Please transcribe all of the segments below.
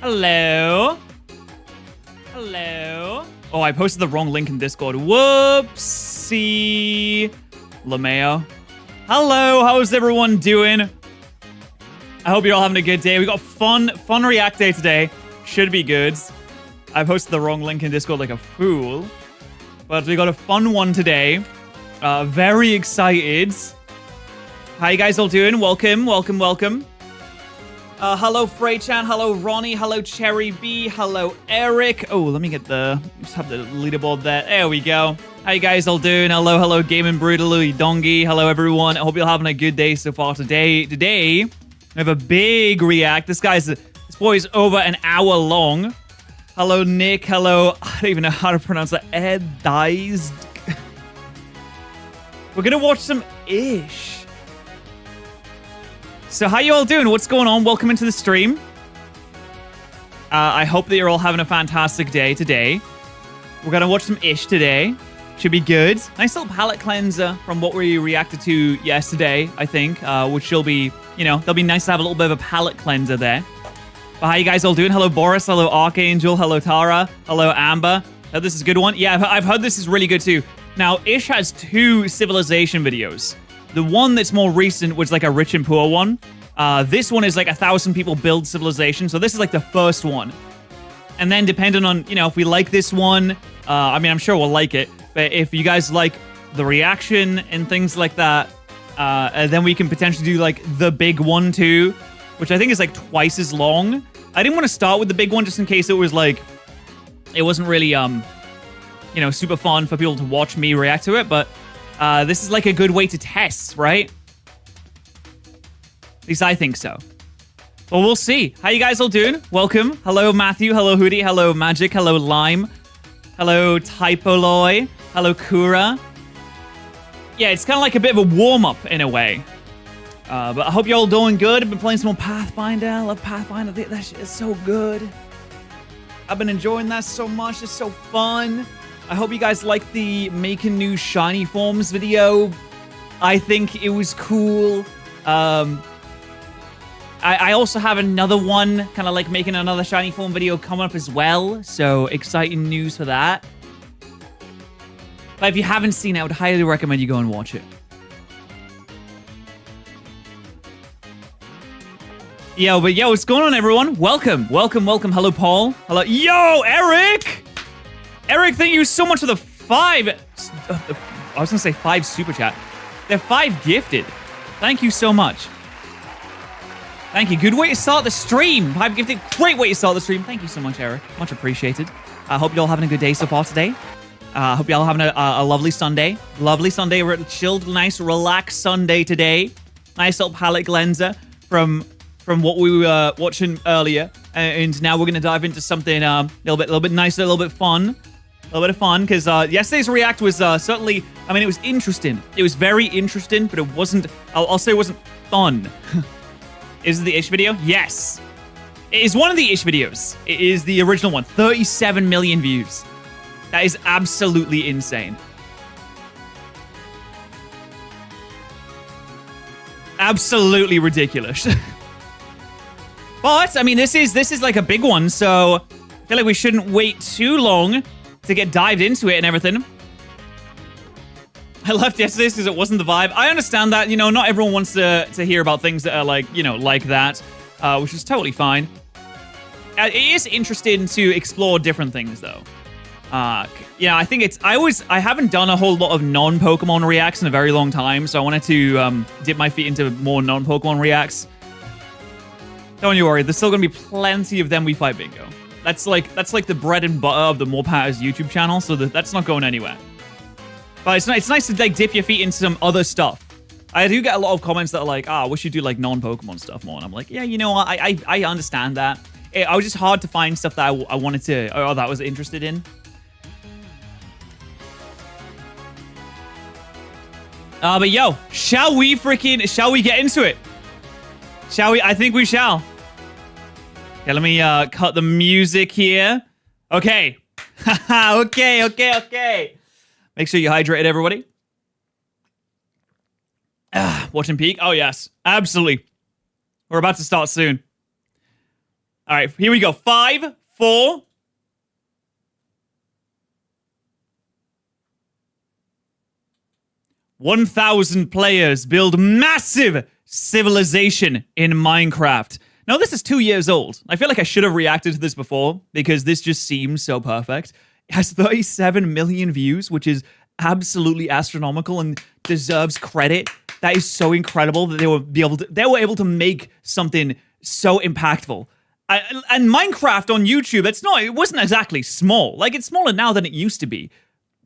Hello. Hello. Oh, I posted the wrong link in Discord. Whoopsie. LeMayo. Hello, how's everyone doing? I hope you're all having a good day. We got fun React Day today. Should be good. I posted the wrong link in Discord like a fool. But we got a fun one today. Very excited. How you guys all doing? Welcome. Hello, Frey-chan. Hello, Ronnie. Hello, Cherry B. Hello, Eric. Oh, let me just have the leaderboard there. There we go. How you guys all doing? Hello, Game and Brutal, Louis Dongi. Hello, everyone. I hope you're having a good day so far today. Today, we have a big react. This boy is over an hour long. Hello, Nick. Hello. I don't even know how to pronounce that. Edized. We're gonna watch some Ish. So how you all doing? What's going on? Welcome into the stream. I hope that you're all having a fantastic day today. We're gonna watch some Ish today. Should be good. Nice little palette cleanser from what we reacted to yesterday, I think. Which will be, that'll be nice to have a little bit of a palette cleanser there. But how you guys all doing? Hello, Boris. Hello, Archangel. Hello, Tara. Hello, Amber. Oh, this is a good one. Yeah, I've heard this is really good too. Now, Ish has 2 civilization videos. The one that's more recent was like a rich and poor one. This one is like 1,000 people build civilization. So this is like the first one. And then depending on, if we like this one, I'm sure we'll like it. But if you guys like the reaction and things like that, then we can potentially do like the big one too, which I think is like twice as long. I didn't want to start with the big one just in case it was like, it wasn't really, super fun for people to watch me react to it. But this is like a good way to test, right? At least I think so. Well, we'll see. How you guys all doing? Welcome. Hello, Matthew. Hello, Hoodie. Hello, Magic. Hello, Lime. Hello, Typoloy. Hello, Kura. Yeah, it's kind of like a bit of a warm-up in a way. But I hope you're all doing good. I've been playing some more Pathfinder. I love Pathfinder. That shit is so good. I've been enjoying that so much. It's so fun. I hope you guys like the making new shiny forms video. I think it was cool. I also have another one, kind of like making another shiny form video coming up as well. So exciting news for that. But if you haven't seen it, I would highly recommend you go and watch it. Yo, what's going on, everyone? Welcome. Hello, Paul. Hello. Yo, Eric! Eric, thank you so much for the 5... I was going to say 5 super chat. They're 5 gifted. Thank you so much. Thank you. Good way to start the stream. 5 gifted. Great way to start the stream. Thank you so much, Eric. Much appreciated. I hope you're all having a good day so far today. I hope you're all having a lovely Sunday. Lovely Sunday. We're at a chilled, nice, relaxed Sunday today. Nice little palette cleanser from what we were watching earlier. And now we're going to dive into something a little bit nicer, a little bit fun. A little bit of fun, because yesterday's react was certainly, it was interesting. It was very interesting, but it wasn't, I'll say it wasn't fun. Is it the Ish video? Yes. It is one of the Ish videos. It is the original one. 37 million views. That is absolutely insane. Absolutely ridiculous. But, this is like a big one, so I feel like we shouldn't wait too long to get dived into it and everything. I left yesterday because it wasn't the vibe. I understand that, not everyone wants to hear about things that are like, like that, which is totally fine. It is interesting to explore different things, though. I think I haven't done a whole lot of non-Pokemon reacts in a very long time, so I wanted to dip my feet into more non-Pokemon reacts. Don't you worry, there's still gonna be plenty of them we fight bingo. That's like the bread and butter of the More Patterrz YouTube channel, so that's not going anywhere. But it's nice to like dip your feet into some other stuff. I do get a lot of comments that are like, I wish you do like non-Pokemon stuff more. And I'm like, yeah, I understand that. I was just hard to find stuff that I wanted to, or that I was interested in. But yo, shall we get into it? Shall we? I think we shall. Okay, let me cut the music here. Okay. Okay. Make sure you hydrated, everybody. Watching peak? Oh, yes. Absolutely. We're about to start soon. All right, here we go. 5, 4. "1,000 players build massive civilization in Minecraft." Now, this is 2 years old. I feel like I should have reacted to this before because this just seems so perfect. It has 37 million views, which is absolutely astronomical and deserves credit. That is so incredible that they were able to make something so impactful. And Minecraft on YouTube, it wasn't exactly small. Like, it's smaller now than it used to be.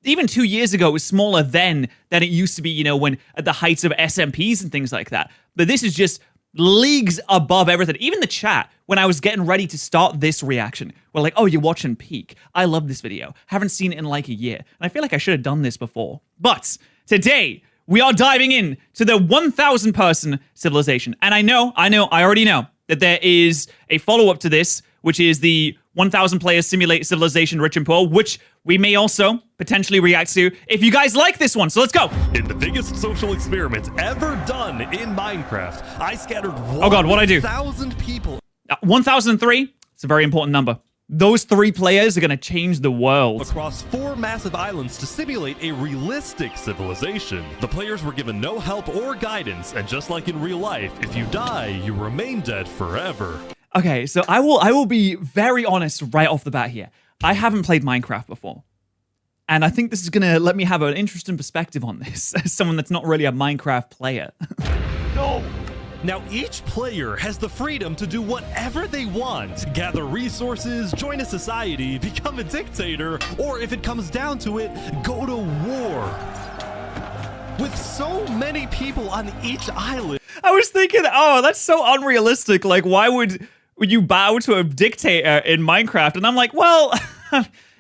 Even 2 years ago, it was smaller then than it used to be, you know, when at the heights of SMPs and things like that. But this is just leagues above everything. Even the chat, when I was getting ready to start this reaction, were like, "Oh, you're watching Peak. I love this video. Haven't seen it in like a year." And I feel like I should have done this before. But today, we are diving in to the 1,000 person civilization. And I already know that there is a follow-up to this, which is the 1,000 players simulate civilization rich and poor, which we may also potentially react to if you guys like this one. So let's go. In the biggest social experiment ever done in Minecraft, I scattered 1,000 people. 1,003, it's a very important number. Those 3 players are going to change the world. Across 4 massive islands to simulate a realistic civilization. The players were given no help or guidance, and just like in real life, if you die, you remain dead forever. Okay, so I will be very honest right off the bat here. I haven't played Minecraft before. And I think this is going to let me have an interesting perspective on this, as someone that's not really a Minecraft player. No! Now, each player has the freedom to do whatever they want. Gather resources, join a society, become a dictator, or if it comes down to it, go to war. With so many people on each island. I was thinking, oh, that's so unrealistic. Like, why would you bow to a dictator in Minecraft? And I'm like, well,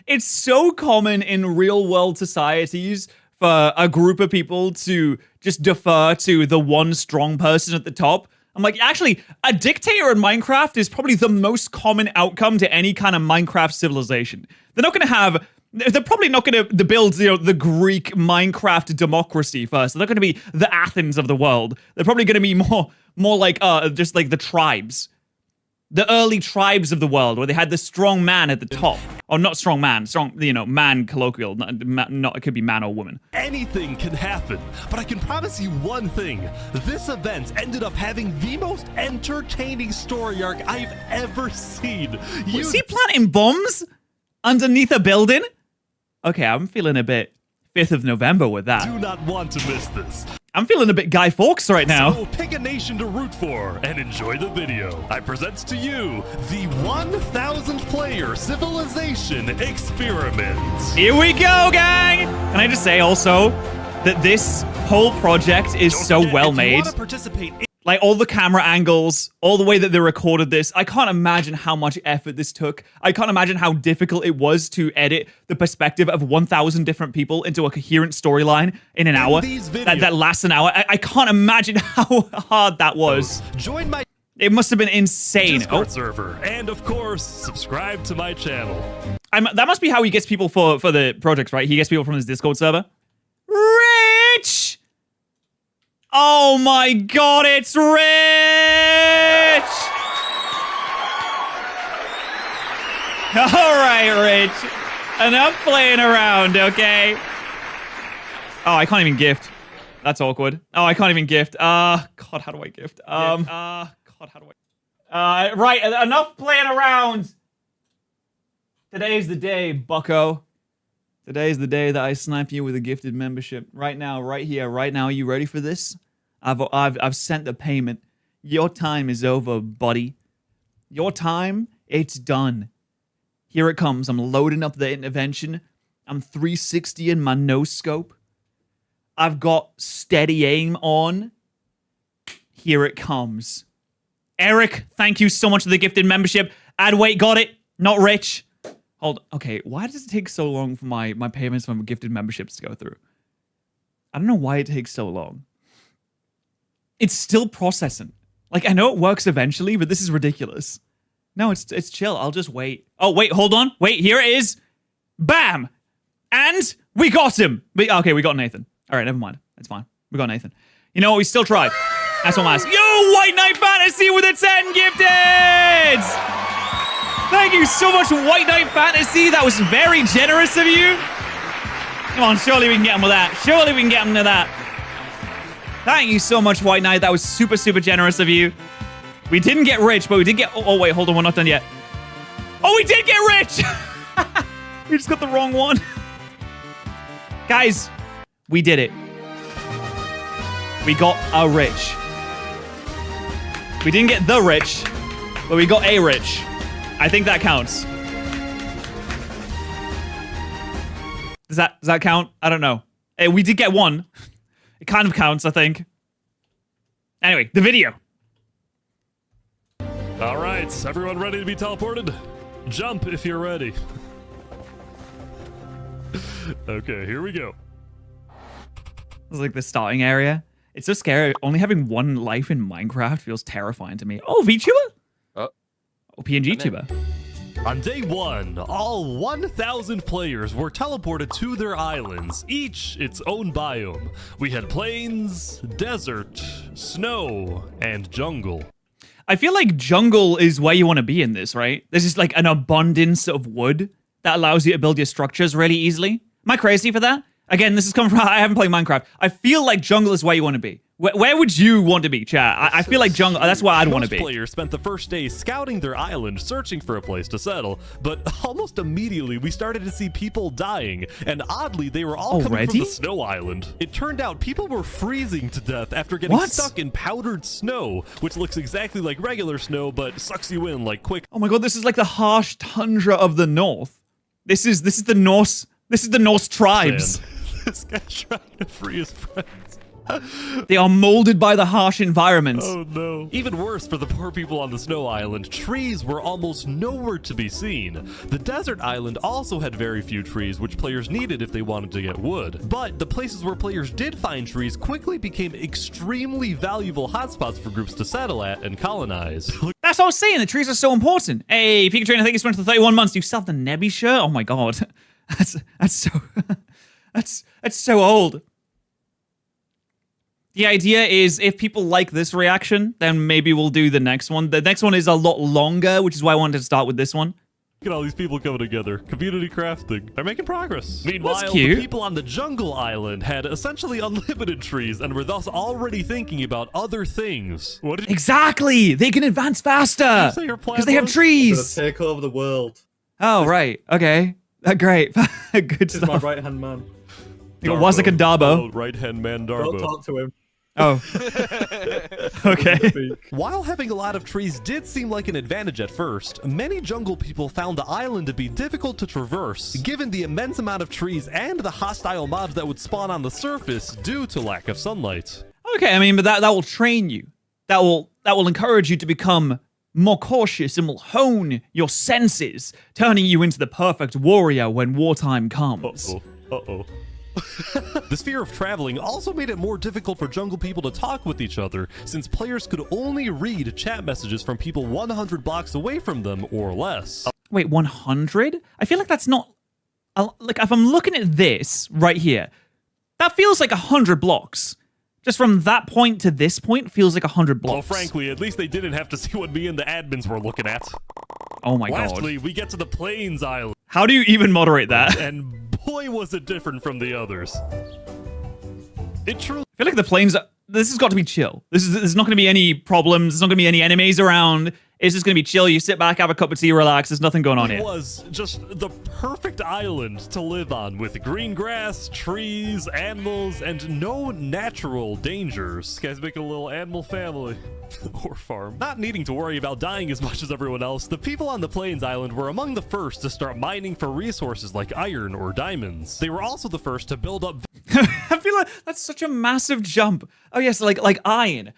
it's so common in real world societies for a group of people to just defer to the one strong person at the top. I'm like, actually, a dictator in Minecraft is probably the most common outcome to any kind of Minecraft civilization. They're probably not going to build, you know, the Greek Minecraft democracy first. They're not going to be the Athens of the world. They're probably going to be more like just like the tribes. The early tribes of the world, where they had the strong man at the top. Or not strong man, man colloquial. Not, it could be man or woman. Anything can happen, but I can promise you one thing. This event ended up having the most entertaining story arc I've ever seen. Was he planting bombs underneath a building? Okay, I'm feeling a bit 5th of November with that. Do not want to miss this. I'm feeling a bit Guy Fawkes right now. So pick a nation to root for and enjoy the video. I present to you the 1,000 player civilization experiment. Here we go, gang! Can I just say also that this whole project is so well made. Like, all the camera angles, all the way that they recorded this, I can't imagine how much effort this took. I can't imagine how difficult it was to edit the perspective of 1,000 different people into a coherent storyline in an hour. That lasts an hour. I can't imagine how hard that was. Join my... It must have been insane. Discord server. And, of course, subscribe to my channel. That must be how he gets people for the projects, right? He gets people from his Discord server. Rich! Oh my god, it's Rich! Alright, Rich. Enough playing around, okay? Oh, I can't even gift. That's awkward. Oh, I can't even gift. God, how do I gift? God, how do I... right, enough playing around! Today's the day, bucko. Today's the day that I snipe you with a gifted membership. Right now, right here, right now. Are you ready for this? I've sent the payment. Your time is over, buddy. Your time, it's done. Here it comes. I'm loading up the intervention. I'm 360 in my no scope. I've got steady aim on. Here it comes. Eric, thank you so much for the gifted membership. Adwait got it. Not Rich. Hold. Okay, why does it take so long for my payments from gifted memberships to go through? I don't know why it takes so long. It's still processing. Like, I know it works eventually, but this is ridiculous. No, it's chill. I'll just wait. Oh, wait, hold on. Wait, here it is. Bam! And we got him. Okay, we got Nathan. All right, never mind. It's fine. We got Nathan. You know what? We still tried. That's what I'm asking. Yo, White Knight Fantasy with a 10 gifted! Thank you so much, White Knight Fantasy. That was very generous of you. Come on, surely we can get him with that. Surely we can get him to that. Thank you so much, White Knight. That was super, super generous of you. We didn't get rich, but we did get... Oh, wait, hold on. We're not done yet. Oh, we did get rich! We just got the wrong one. Guys, we did it. We got a rich. We didn't get the rich, but we got a rich. I think that counts. Does that count? I don't know. Hey, we did get one. It kind of counts, I think. Anyway, the video. All right, everyone ready to be teleported? Jump if you're ready. Okay, here we go. It's like the starting area. It's so scary. Only having one life in Minecraft feels terrifying to me. Oh, VTuber? Oh, PNG tuber. On day 1, all 1,000 players were teleported to their islands, each its own biome. We had plains, desert, snow, and jungle. I feel like jungle is where you want to be in this, right? There's just like an abundance of wood that allows you to build your structures really easily. Am I crazy for that? Again, this is coming from... I haven't played Minecraft. I feel like jungle is where you want to be. Where would you want to be, chat? I feel like jungle... That's where I'd want to be. Most players spent the first day scouting their island, searching for a place to settle. But almost immediately, we started to see people dying. And oddly, they were all coming from the snow island. It turned out people were freezing to death after getting stuck in powdered snow, which looks exactly like regular snow, but sucks you in like quick. Oh my god, this is like the harsh tundra of the north. This is the Norse... This is the Norse tribes. Man, this guy's trying to free his friends. They are molded by the harsh environments. Oh no. Even worse for the poor people on the snow island, trees were almost nowhere to be seen. The desert island also had very few trees, which players needed if they wanted to get wood. But the places where players did find trees quickly became extremely valuable hotspots for groups to settle at and colonize. That's what I was saying, the trees are so important. Hey, Pikachu Trainer, thank you so much for 31 months. Do you still have the Nebby shirt? Oh my god. That's so... that's so old. The idea is if people like this reaction, then maybe we'll do the next one. The next one is a lot longer, which is why I wanted to start with this one. Look at all these people coming together. Community crafting. They're making progress. Meanwhile, the people on the jungle island had essentially unlimited trees and were thus already thinking about other things. What did Exactly! They can advance faster! Because they have trees! Take over the world. Oh, right. Okay. Great. Good This stuff. is my right-hand man. It was like a Darbo. Right-hand man Don't Darbo. talk to him. Oh. Okay. While having a lot of trees did seem like an advantage at first, many jungle people found the island to be difficult to traverse, given the immense amount of trees and the hostile mobs that would spawn on the surface due to lack of sunlight. Okay, I mean, but that will train you. That will encourage you to become more cautious and will hone your senses, turning you into the perfect warrior when wartime comes. Uh-oh. This fear of traveling also made it more difficult for jungle people to talk with each other, since players could only read chat messages from people 100 blocks away from them or less. Wait, 100? I feel like that's not... Like, if I'm looking at this right here, that feels like 100 blocks. Just from that point to this point feels like 100 blocks. Well, frankly, at least they didn't have to see what me and the admins were looking at. Oh my god. Lastly, we get to the Plains Island. How do you even moderate that? And boy, was it different from the others. It truly... I feel like the plains... This has got to be chill. There's not going to be any problems. There's not going to be any enemies around. It's just going to be chill. You sit back, have a cup of tea, relax. There's nothing going on here. It was just the perfect island to live on, with green grass, trees, animals, and no natural dangers. This guy's making a little animal family. Or farm. Not needing to worry about dying as much as everyone else, the people on the Plains Island were among the first to start mining for resources like iron or diamonds. They were also the first to build up... I feel like that's such a massive jump. Oh yes, like iron.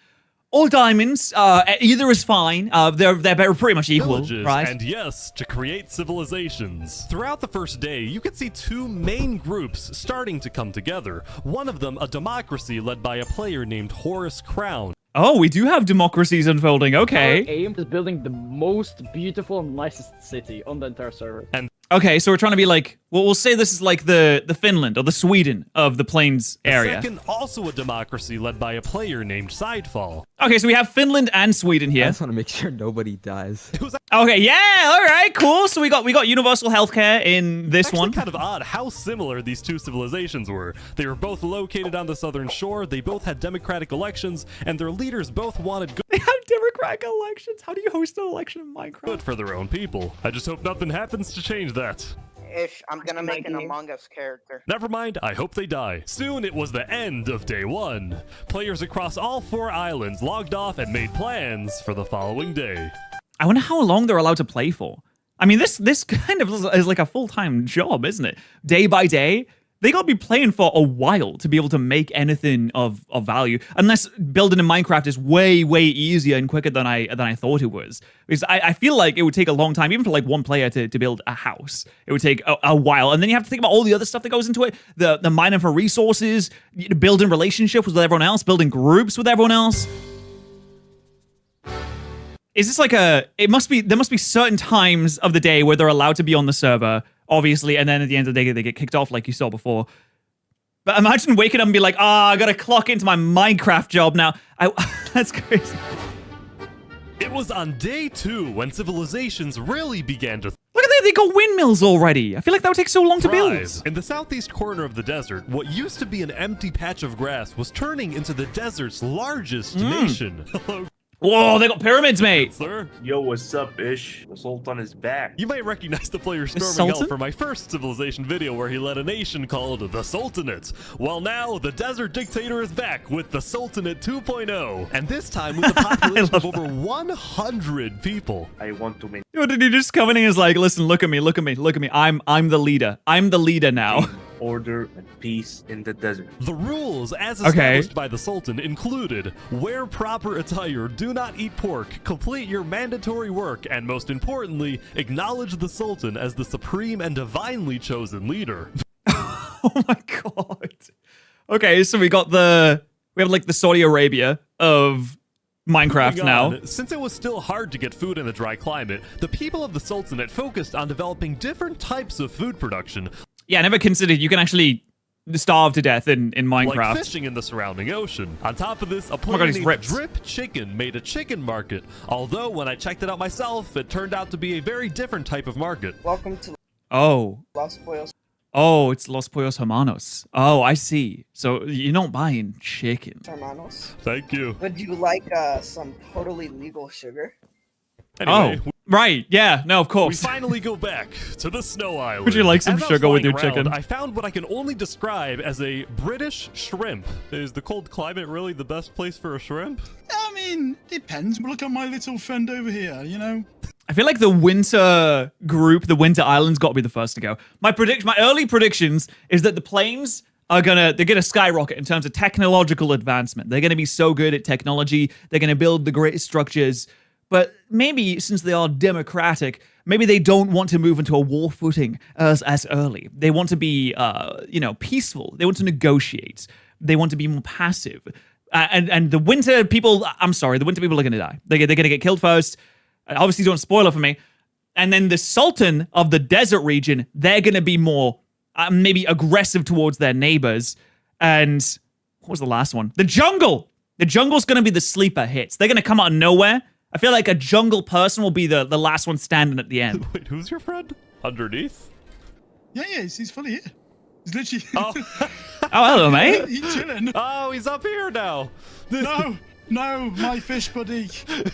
All diamonds, either is fine. They're pretty much equal, villages, right? And yes, to create civilizations. Throughout the first day, you could see two main groups starting to come together. One of them, a democracy led by a player named Horace Crown. Oh, we do have democracies unfolding, okay. Our aim is building the most beautiful and nicest city on the entire server. And Okay, so we're trying to be like, well, we'll say this is like the Finland or the Sweden of the plains area. Second, also a democracy led by a player named Sidefall. Okay, so we have Finland and Sweden I here. just want to make sure nobody dies. It was Okay, yeah, all right, cool. So we got universal healthcare in this actually one. kind of odd how similar these two civilizations were. They were both located on the southern shore, they both had democratic elections, and their leaders both wanted They have democratic elections. How do you host an election in Minecraft? good for their own people. I just hope nothing happens to change that. Ish, I'm gonna make an Among Us character. Never mind, I hope they die. Soon it was the end of day one. Players across all 4 islands logged off and made plans for the following day. I wonder how long they're allowed to play for. I mean, this kind of is like a full-time job, isn't it? Day by day, they gotta be playing for a while to be able to make anything of value. Unless building in Minecraft is way, way easier and quicker than I thought it was. Because I feel like it would take a long time, even for like one player to build a house. It would take a while. And then you have to think about all the other stuff that goes into it. The mining for resources, building relationships with everyone else, building groups with everyone else. Is this like there must be certain times of the day where they're allowed to be on the server, obviously, and then at the end of the day, they get kicked off like you saw before. But imagine waking up and be like, I gotta clock into my Minecraft job now. That's crazy. It was on day 2 when civilizations really began to Look at that, they got windmills already. I feel like that would take so long to build. thrive. In the southeast corner of the desert, what used to be an empty patch of grass was turning into the desert's largest nation. Hello, Whoa, they got pyramids, mate. sir. Yo, what's up, Ish? The Sultan is back. You might recognize the player storming Sultan? out from my first civilization video where he led a nation called the Sultanate. Well, now the desert dictator is back with the Sultanate 2.0, and this time with a population of over 100 people. I want to maintain Yo, did he just come in and is like, listen, look at me, look at me, look at me. I'm the leader. I'm the leader now. order and peace in the desert. The rules, as Okay. established by the Sultan, included wear proper attire, do not eat pork, complete your mandatory work, and most importantly, acknowledge the Sultan as the supreme and divinely chosen leader. Oh my god. Okay, so we have like the Saudi Arabia of Minecraft Moving now. on, since it was still hard to get food in a dry climate, the people of the Sultanate focused on developing different types of food production, Yeah, I never considered you can actually starve to death in Minecraft. like fishing in the surrounding ocean. On top of this, a my player God, he's named ripped. Drip Chicken made a chicken market. Although, when I checked it out myself, it turned out to be a very different type of market. Welcome to Oh. Los Pollos Oh, it's Los Pollos Hermanos. Oh, I see. So you're not buying chicken. Hermanos. Thank you. Would you like some totally legal sugar? Anyway, Oh, right. Yeah, no, of we course. finally go back to the Snow Island. Would you like some As I was sugar with flying your chicken? around, I found what I can only describe as a British shrimp. Is the cold climate really the best place for a shrimp? I mean, depends. But look at my little friend over here, you know? I feel like the winter group, the winter islands, got to be the first to go. My early predictions is that the planes they're gonna skyrocket in terms of technological advancement. They're gonna be so good at technology. They're gonna build the greatest structures. But maybe since they are democratic, maybe they don't want to move into a war footing as early. They want to be, peaceful. They want to negotiate. They want to be more passive. And the winter people, I'm sorry, the winter people are going to die. They're going to get killed first. Obviously, don't spoil it for me. And then the Sultan of the desert region, they're going to be more maybe aggressive towards their neighbors. And what was the last one? The jungle. The jungle's going to be the sleeper hits. They're going to come out of nowhere. I feel like a jungle person will be the last one standing at the end. Wait, who's your friend? Underneath? Yeah, he's fully here. He's literally. Oh, Oh, hello, mate. he's chilling. oh, he's up here now. No, my fish buddy.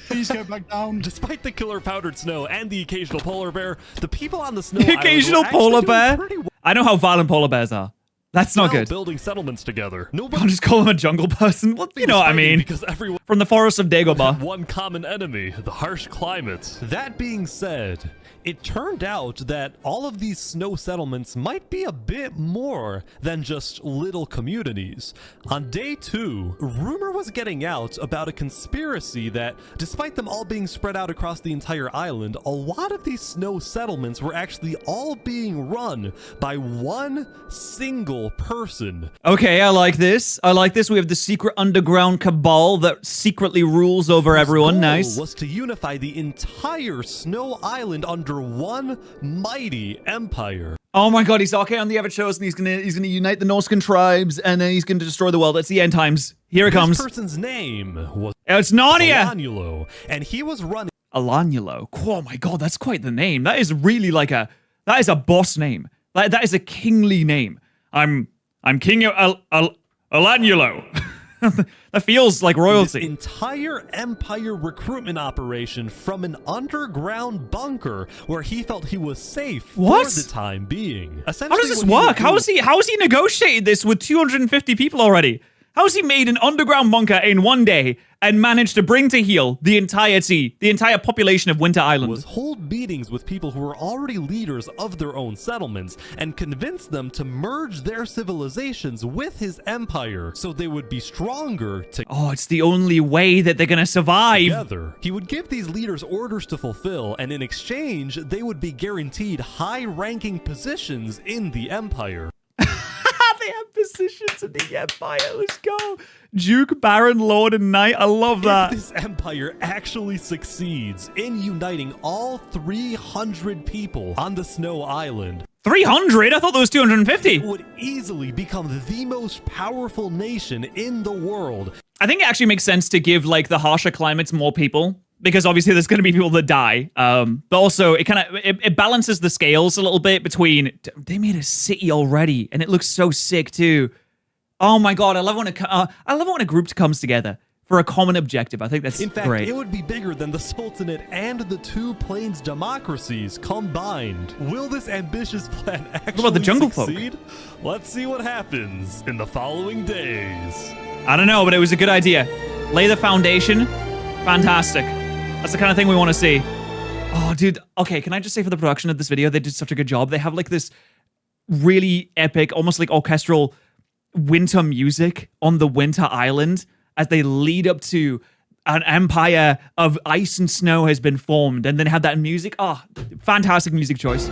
Please go back down. Despite the killer powdered snow and the occasional polar bear, the people on the snow The island were occasional actually polar doing bear. pretty I know how violent polar bears are. That's not well good. building settlements together. I'll Nobody just call him a jungle person. Well, you know what I mean. because everyone From the forest of had Dagobah. one common enemy, the harsh climate. That being said, it turned out that all of these snow settlements might be a bit more than just little communities. On day 2, rumor was getting out about a conspiracy that, despite them all being spread out across the entire island, a lot of these snow settlements were actually all being run by one single person. Okay, I like this. We have the secret underground cabal that secretly rules over everyone. Goal Nice. was to unify the entire snow island under under one mighty empire. Oh my god, he's okay on the ever chosen. He's gonna unite the Norscan tribes and then he's gonna destroy the world. It's the end times. Here it comes. This person's name was It's Narnia! Alannulo, and he was running Alannulo. Oh my god, that's quite the name. That is really like that is a boss name. That is a kingly name. I'm King Alannulo. That feels like this royalty. entire empire recruitment operation from an underground bunker where he felt he was safe What? for the time being. How does this work? How has he negotiated this with 250 people already? How has he made an underground bunker in one day and managed to bring to heel the entire population of Winter Island? Was hold meetings with people who were already leaders of their own settlements and convince them to merge their civilizations with his empire so they would be stronger Oh, it's the only way that they're gonna survive. together. He would give these leaders orders to fulfill, and in exchange, they would be guaranteed high-ranking positions in the empire. They have positions in the Empire. Let's go. Duke, Baron, Lord, and Knight. I love that. If this empire actually succeeds in uniting all 300 people on the Snow Island, 300? I thought there was 250. it would easily become the most powerful nation in the world. I think it actually makes sense to give like the harsher climates more people because obviously there's going to be people that die. But also it kind of it balances the scales a little bit between they made a city already and it looks so sick too. Oh my god, I love when a group comes together for a common objective. I think that's In fact, great. it would be bigger than the Sultanate and the two plains democracies combined. Will this ambitious plan actually about the jungle folk? succeed? Let's see what happens in the following days. I don't know, but it was a good idea. Lay the foundation. Fantastic. That's the kind of thing we want to see. Oh, dude. Okay, can I just say for the production of this video, they did such a good job. They have like this really epic, almost like orchestral winter music on the Winter Island as they lead up to an empire of ice and snow has been formed. And then have that music. Oh, fantastic music choice.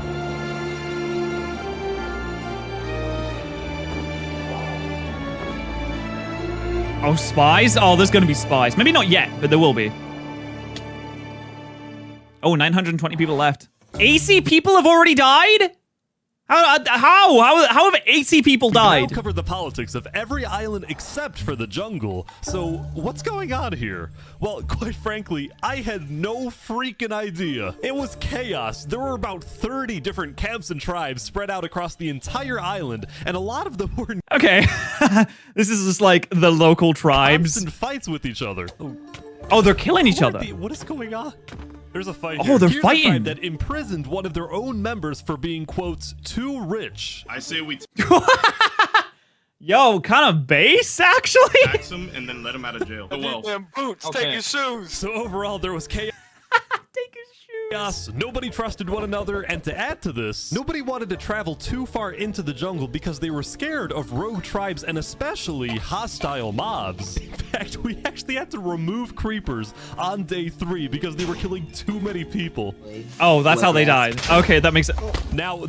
Oh, spies? Oh, there's going to be spies. Maybe not yet, but there will be. Oh, 920 people left. 80 people have already died? How have 80 people We've now died? covered the politics of every island except for the jungle. So what's going on here? Well, quite frankly, I had no freaking idea. It was chaos. There were about 30 different camps and tribes spread out across the entire island, and a lot of them were in Okay. This is just like the local tribes. constant fights with each other. Oh, they're killing each other. What is going on? There's a fight Oh, here. they're Here's a fighting. tribe that imprisoned one of their own members for being, quote, too rich. I say we Yo, kind of base, actually? tax him and then let him out of jail. Oh, well. Them boots, take your shoes. So overall, there was chaos. Take his shoes. Nobody trusted one another, and to add to this, nobody wanted to travel too far into the jungle because they were scared of rogue tribes and especially hostile mobs. In fact, we actually had to remove creepers on day 3 because they were killing too many people. Oh, that's how they died. Okay, that makes sense. Now,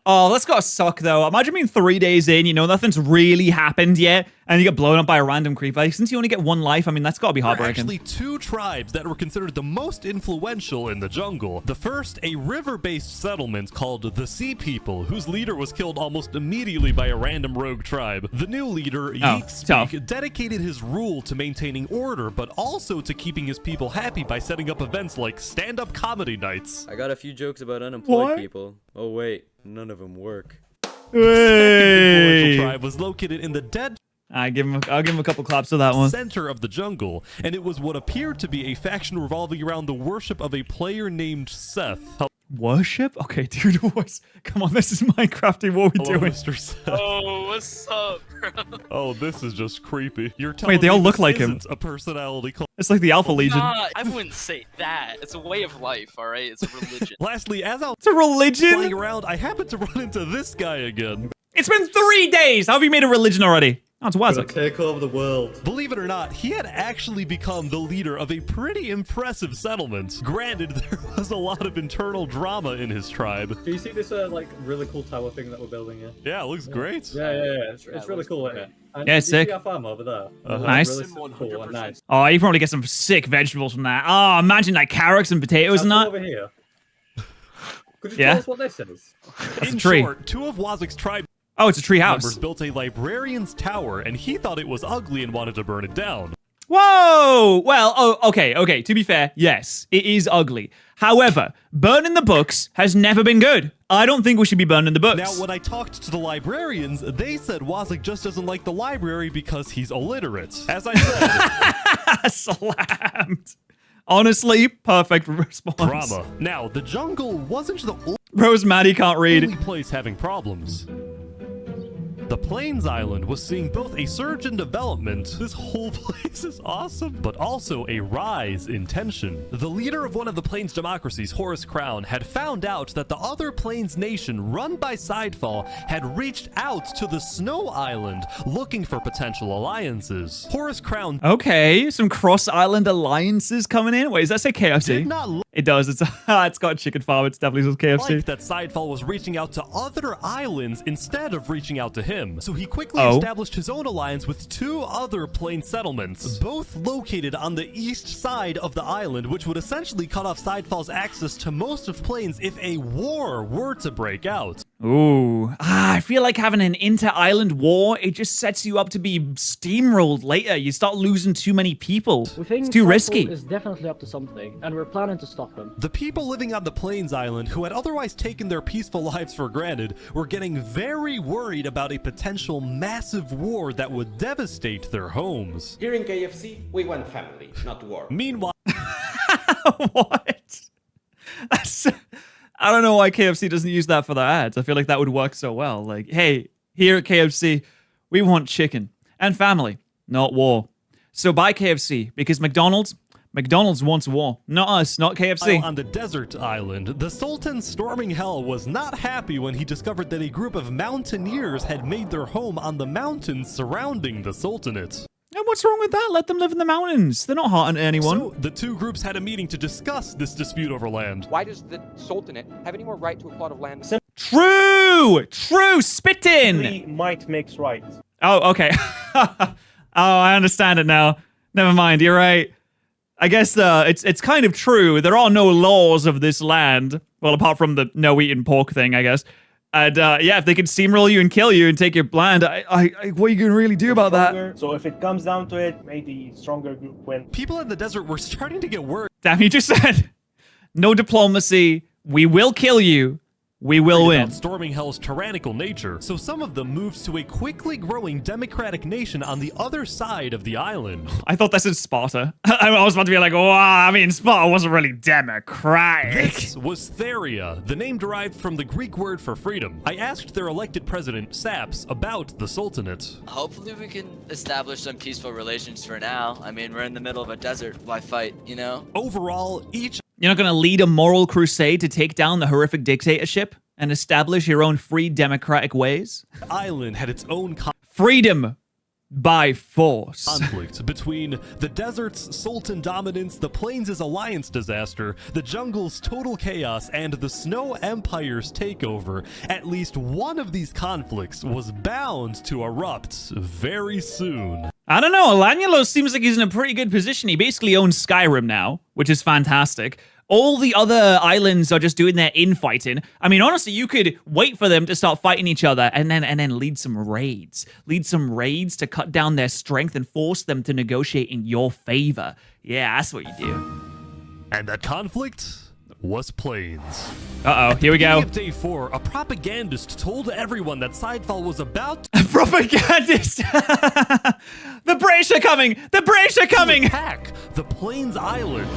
Oh, that's gotta suck though. Imagine being 3 days in, you know, nothing's really happened yet, and you get blown up by a random creeper. Since you only get one life, I mean, that's gotta be there were heartbreaking. actually 2 tribes that were considered the most influential in the jungle. The first, a river-based settlement called the Sea People, whose leader was killed almost immediately by a random rogue tribe. The new leader, tough. Yeek, dedicated his rule to maintaining order, but also to keeping his people happy by setting up events like stand-up comedy nights. I got a few jokes about unemployed What? people. Oh wait, none of them work. Hey. The tribe was located in the dead I'll give him a couple claps to that one. center of the jungle, and it was what appeared to be a faction revolving around the worship of a player named Seth. Worship? Okay, dude, come on, this is Minecrafting. What are we Hello, doing? Mr. Seth. Oh, what's up, bro? Oh, this is just creepy. You're telling Wait, they all me look this like him. isn't a personality cult. It's like the Alpha Legion. Nah, I wouldn't say that. It's a way of life, all right? It's a religion. Lastly, as I was It's a flying religion? around, I happened to run into this guy again. It's been 3 days. How have you made a religion already? Oh, it's Wazak. Take over the world. Believe it or not, he had actually become the leader of a pretty impressive settlement. Granted, there was a lot of internal drama in his tribe. Do you see this like really cool tower thing that we're building here? Yeah, it looks great. Yeah. It's really cool, isn't it? And Yeah, you it's sick. See our farm over there? It's Nice. Really cool and nice. Oh, you probably get some sick vegetables from that. Oh, imagine like carrots and potatoes and Come that. over here. Could you Yeah. tell us what this is? In tree. short, two of Wazik's tribe Oh, it's a tree members house. built a librarian's tower, and he thought it was ugly and wanted to burn it down. Whoa! Well, okay. To be fair, yes, it is ugly. However, burning the books has never been good. I don't think we should be burning the books. Now, when I talked to the librarians, they said Wazik just doesn't like the library because he's illiterate. As I said, Slammed. Honestly, perfect response. drama. Now, the jungle wasn't the Rose Maddie can't read. only place having problems. The Plains Island was seeing both a surge in development, this whole place is awesome, but also a rise in tension. The leader of one of the Plains democracies, Horace Crown, had found out that the other Plains nation, run by Sidefall, had reached out to the Snow Island looking for potential alliances. Horace Crown Okay, some cross-island alliances coming in. Wait, does that say KFC? did not It does. It's got a chicken farm. It's definitely says KFC. like that Sidefall was reaching out to other islands instead of reaching out to him. So he quickly Oh. established his own alliance with two other plain settlements, both located on the east side of the island, which would essentially cut off Sidefall's access to most of Plains if a war were to break out. Ooh. I feel like having an inter-island war, it just sets you up to be steamrolled later. You start losing too many people. We think It's too Sidefall risky. is definitely up to something, and we're planning to stop him. The people living on the Plains Island, who had otherwise taken their peaceful lives for granted, were getting very worried about a potential massive war that would devastate their homes. Here in KFC, we want family, not war. Meanwhile, What? That's, I don't know why KFC doesn't use that for their ads. I feel like that would work so well. Like, hey, here at KFC, we want chicken and family, not war. So buy KFC because McDonald's wants war. Not us, not KFC. on the desert island, the Sultan Storming Hell was not happy when he discovered that a group of mountaineers had made their home on the mountains surrounding the Sultanate. And what's wrong with that? Let them live in the mountains. They're not harming anyone. So the two groups had a meeting to discuss this dispute over land. Why does the Sultanate have any more right to a plot of land? True! Spit in! Might makes right. Oh, okay. Oh, I understand it now. Never mind, you're right. I guess it's kind of true. There are no laws of this land. Well, apart from the no eating pork thing, I guess. And yeah, if they could steamroll you and kill you and take your land, what are you going to really do about that? So if it comes down to it, may the stronger group win. People in the desert were starting to get worried Damn, you just said, no diplomacy. We will kill you. We will win. about Storming Hell's tyrannical nature, so some of them moved to a quickly growing democratic nation on the other side of the island. I thought that said Sparta. I was about to be like, wow, I mean, Sparta wasn't really democratic. This was Theria, the name derived from the Greek word for freedom. I asked their elected president, Saps, about the Sultanate. Hopefully we can establish some peaceful relations for now. I mean, we're in the middle of a desert. Why fight, you know? Overall, each You're not going to lead a moral crusade to take down the horrific dictatorship and establish your own free democratic ways? island had its own Freedom by force. conflict between the desert's sultan dominance, the plains' alliance disaster, the jungle's total chaos, and the Snow Empire's takeover. At least one of these conflicts was bound to erupt very soon. I don't know. Elaniolo seems like he's in a pretty good position. He basically owns Skyrim now, which is fantastic. All the other islands are just doing their infighting. I mean, honestly, you could wait for them to start fighting each other and then lead some raids. Lead some raids to cut down their strength and force them to negotiate in your favor. Yeah, that's what you do. And that conflict was Plains. Uh-oh, here we go. Of day 4, a propagandist told everyone that Sidefall was about A propagandist! The British are coming! The British are coming! attack the Plains Island.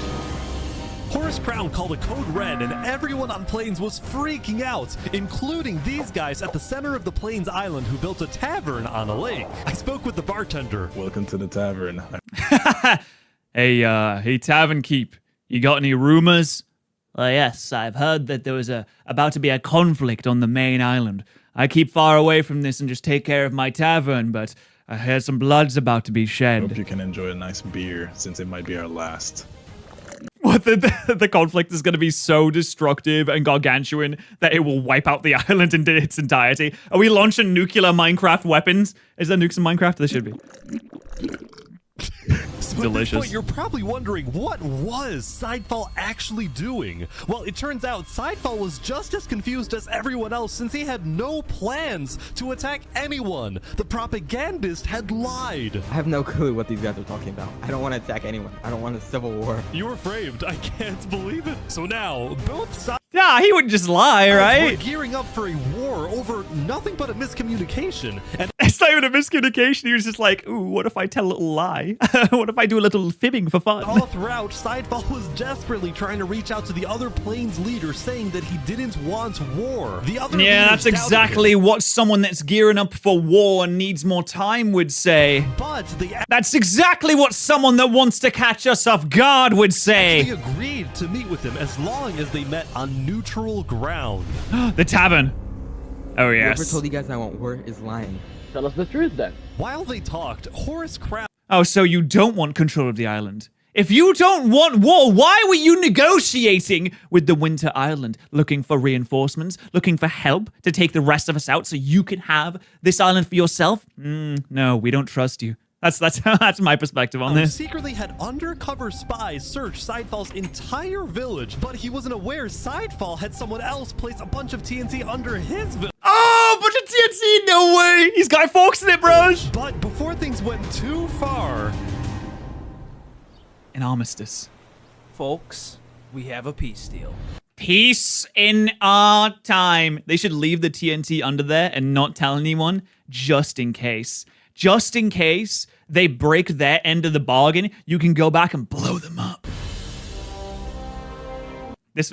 Horace Crown called a code red, and everyone on Plains was freaking out, including these guys at the center of the Plains Island who built a tavern on a lake. I spoke with the bartender. Welcome to the tavern. Hey, Tavern Keep, you got any rumors? Yes, I've heard that there was about to be a conflict on the main island. I keep far away from this and just take care of my tavern, but I heard some blood's about to be shed. Hope you can enjoy a nice beer, since it might be our last. What, the conflict is going to be so destructive and gargantuan that it will wipe out the island in its entirety? Are we launching nuclear Minecraft weapons? Is there nukes in Minecraft? There should be. It's But delicious. At this point, you're probably wondering, what was Sidefall actually doing? Well, it turns out Sidefall was just as confused as everyone else since he had no plans to attack anyone. The propagandist had lied. I have no clue what these guys are talking about. I don't want to attack anyone. I don't want a civil war. You were framed. I can't believe it. So now, both sides Yeah, he wouldn't just lie, were right? gearing up for a war over nothing but a miscommunication. And It's not even a miscommunication. He was just like, ooh, what if I tell a little lie? What if I do a little fibbing for fun? all throughout, Sidefall was desperately trying to reach out to the other planes leaders, saying that he didn't want war. The other Yeah, leaders that's doubted exactly him, what someone that's gearing up for war and needs more time would say. but they That's exactly what someone that wants to catch us off guard would actually say. agreed to meet with him as long as they met on neutral ground. The tavern. Oh, Whoever yes. told you guys I want war is lying. Tell us the truth then. While they talked, Horace Crown Oh, so you don't want control of the island. If you don't want war, why were you negotiating with the Winter Island? Looking for reinforcements? Looking for help to take the rest of us out so you can have this island for yourself? No, we don't trust you. That's my perspective on this. secretly had undercover spies search Sidefall's entire village, but he wasn't aware Sidefall had someone else place a bunch of TNT under his village. Oh, bunch of TNT, no way! He's got forks in it, bros! But before things went too far, An armistice. Folks, we have a peace deal. Peace in our time. They should leave the TNT under there and not tell anyone, just in case. Just in case they break their end of the bargain, you can go back and blow them up. This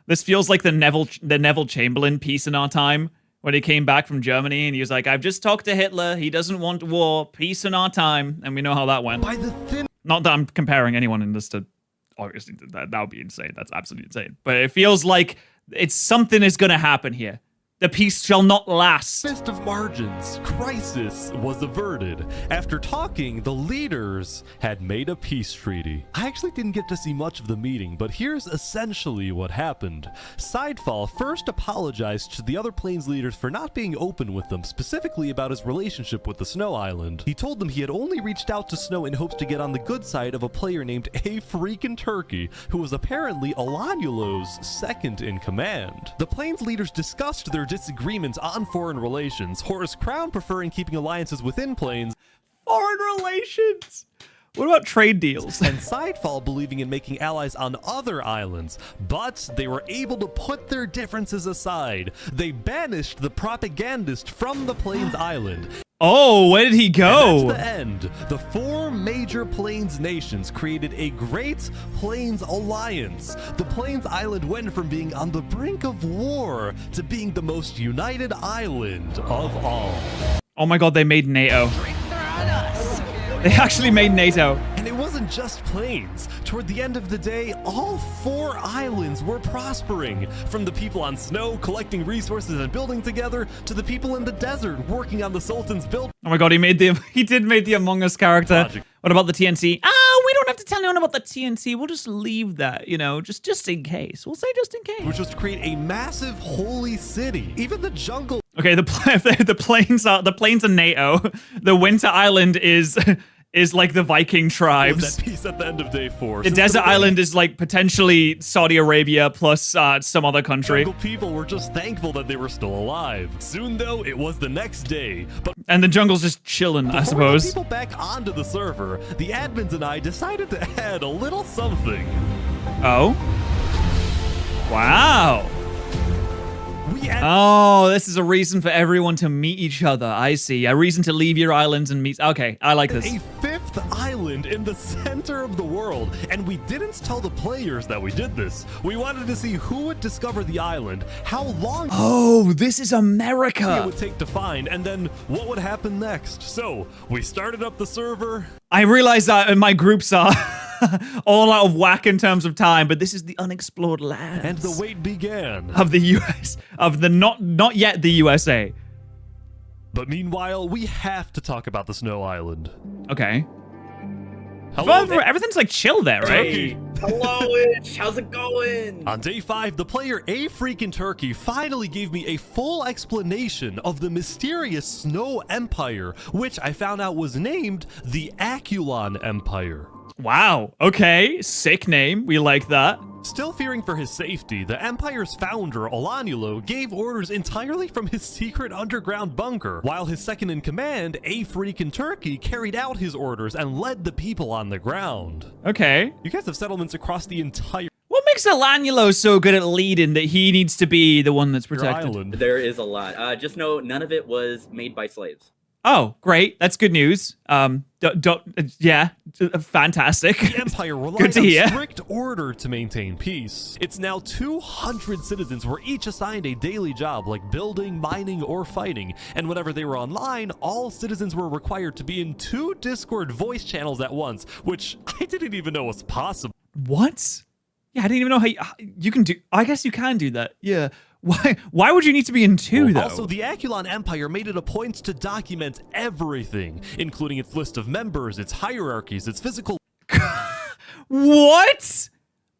this feels like the Neville Chamberlain piece in our time, when he came back from Germany and he was like, I've just talked to Hitler. He doesn't want war. Peace in our time. And we know how that went. by the thin Not that I'm comparing anyone in this to, obviously, that would be insane. That's absolutely insane. But it feels like something is going to happen here. The peace shall not last. midst of margins, crisis was averted. After talking, the leaders had made a peace treaty. I actually didn't get to see much of the meeting, but here's essentially what happened. Sidefall first apologized to the other planes leaders for not being open with them, specifically about his relationship with the Snow Island. He told them he had only reached out to Snow in hopes to get on the good side of a player named A Freakin' Turkey, who was apparently Alanulo's second in command. The planes leaders discussed their disagreements on foreign relations, Horace Crown preferring keeping alliances within planes, Foreign relations. What about trade deals? and Sidefall believing in making allies on other islands, but they were able to put their differences aside. They banished the propagandist from the Plains Island. Oh, where did he go? And that's the end. The four major Plains nations created a Great Plains Alliance. The Plains Island went from being on the brink of war to being the most united island of all. Oh my god, they made NATO. They actually made NATO. And it wasn't just plains. Toward the end of the day, all four islands were prospering. From the people on Snow collecting resources and building together, to the people in the desert working on the Sultan's build. Oh my god, he did make the Among Us character. Project. What about the TNT? Oh, we don't have to tell anyone about the TNT. We'll just leave that, just in case. We'll say just in case. Which was to create a massive holy city. Even the jungle Okay, the plains are NATO. The Winter Island is like the Viking was tribes. at peace at the end of day 4. The Since desert beginning, island is like potentially Saudi Arabia plus some other country. jungle people were just thankful that they were still alive. Soon though, it was the next day. But And the jungle's just chilling, I before we suppose. got people back onto the server, the admins and I decided to add a little something. Oh. Wow. We added Oh, this is a reason for everyone to meet each other. I see. A reason to leave your islands and meet. Okay, I like this. a fifth island in the center of the world, and we didn't tell the players that we did this. We wanted to see who would discover the island, how long Oh, this is it America. would take to find, and then what would happen next. So we started up the server. I realize that my groups are all out of whack in terms of time, but this is the unexplored lands. And the wait began. Of the US, of the not yet the USA. But meanwhile, we have to talk about the Snow Island. Okay. Hello, Well, everything's like chill there, right? Hello, Ish. How's it going? On day 5, the player A Freakin' Turkey finally gave me a full explanation of the mysterious Snow Empire, which I found out was named the Aculon Empire. Wow. Okay. Sick name. We like that. Still fearing for his safety, the Empire's founder, Olanulo, gave orders entirely from his secret underground bunker, while his second-in-command, A Freak in Turkey, carried out his orders and led the people on the ground. Okay. You guys have settlements across the entire What makes Olanulo so good at leading that he needs to be the one that's protected? island. There is a lot. Just know none of it was made by slaves. Oh, great. That's good news. Yeah, fantastic. The Empire relied Good to on hear. strict order to maintain peace. It's now 200 citizens were each assigned a daily job like building, mining, or fighting. And whenever they were online, all citizens were required to be in 2 Discord voice channels at once, which I didn't even know was possible. What? Yeah, I didn't even know how you can do. I guess you can do that. Yeah. Why would you need to be in 2 though? Also, the Aculon Empire made it a point to document everything, including its list of members, its hierarchies, its physical... What?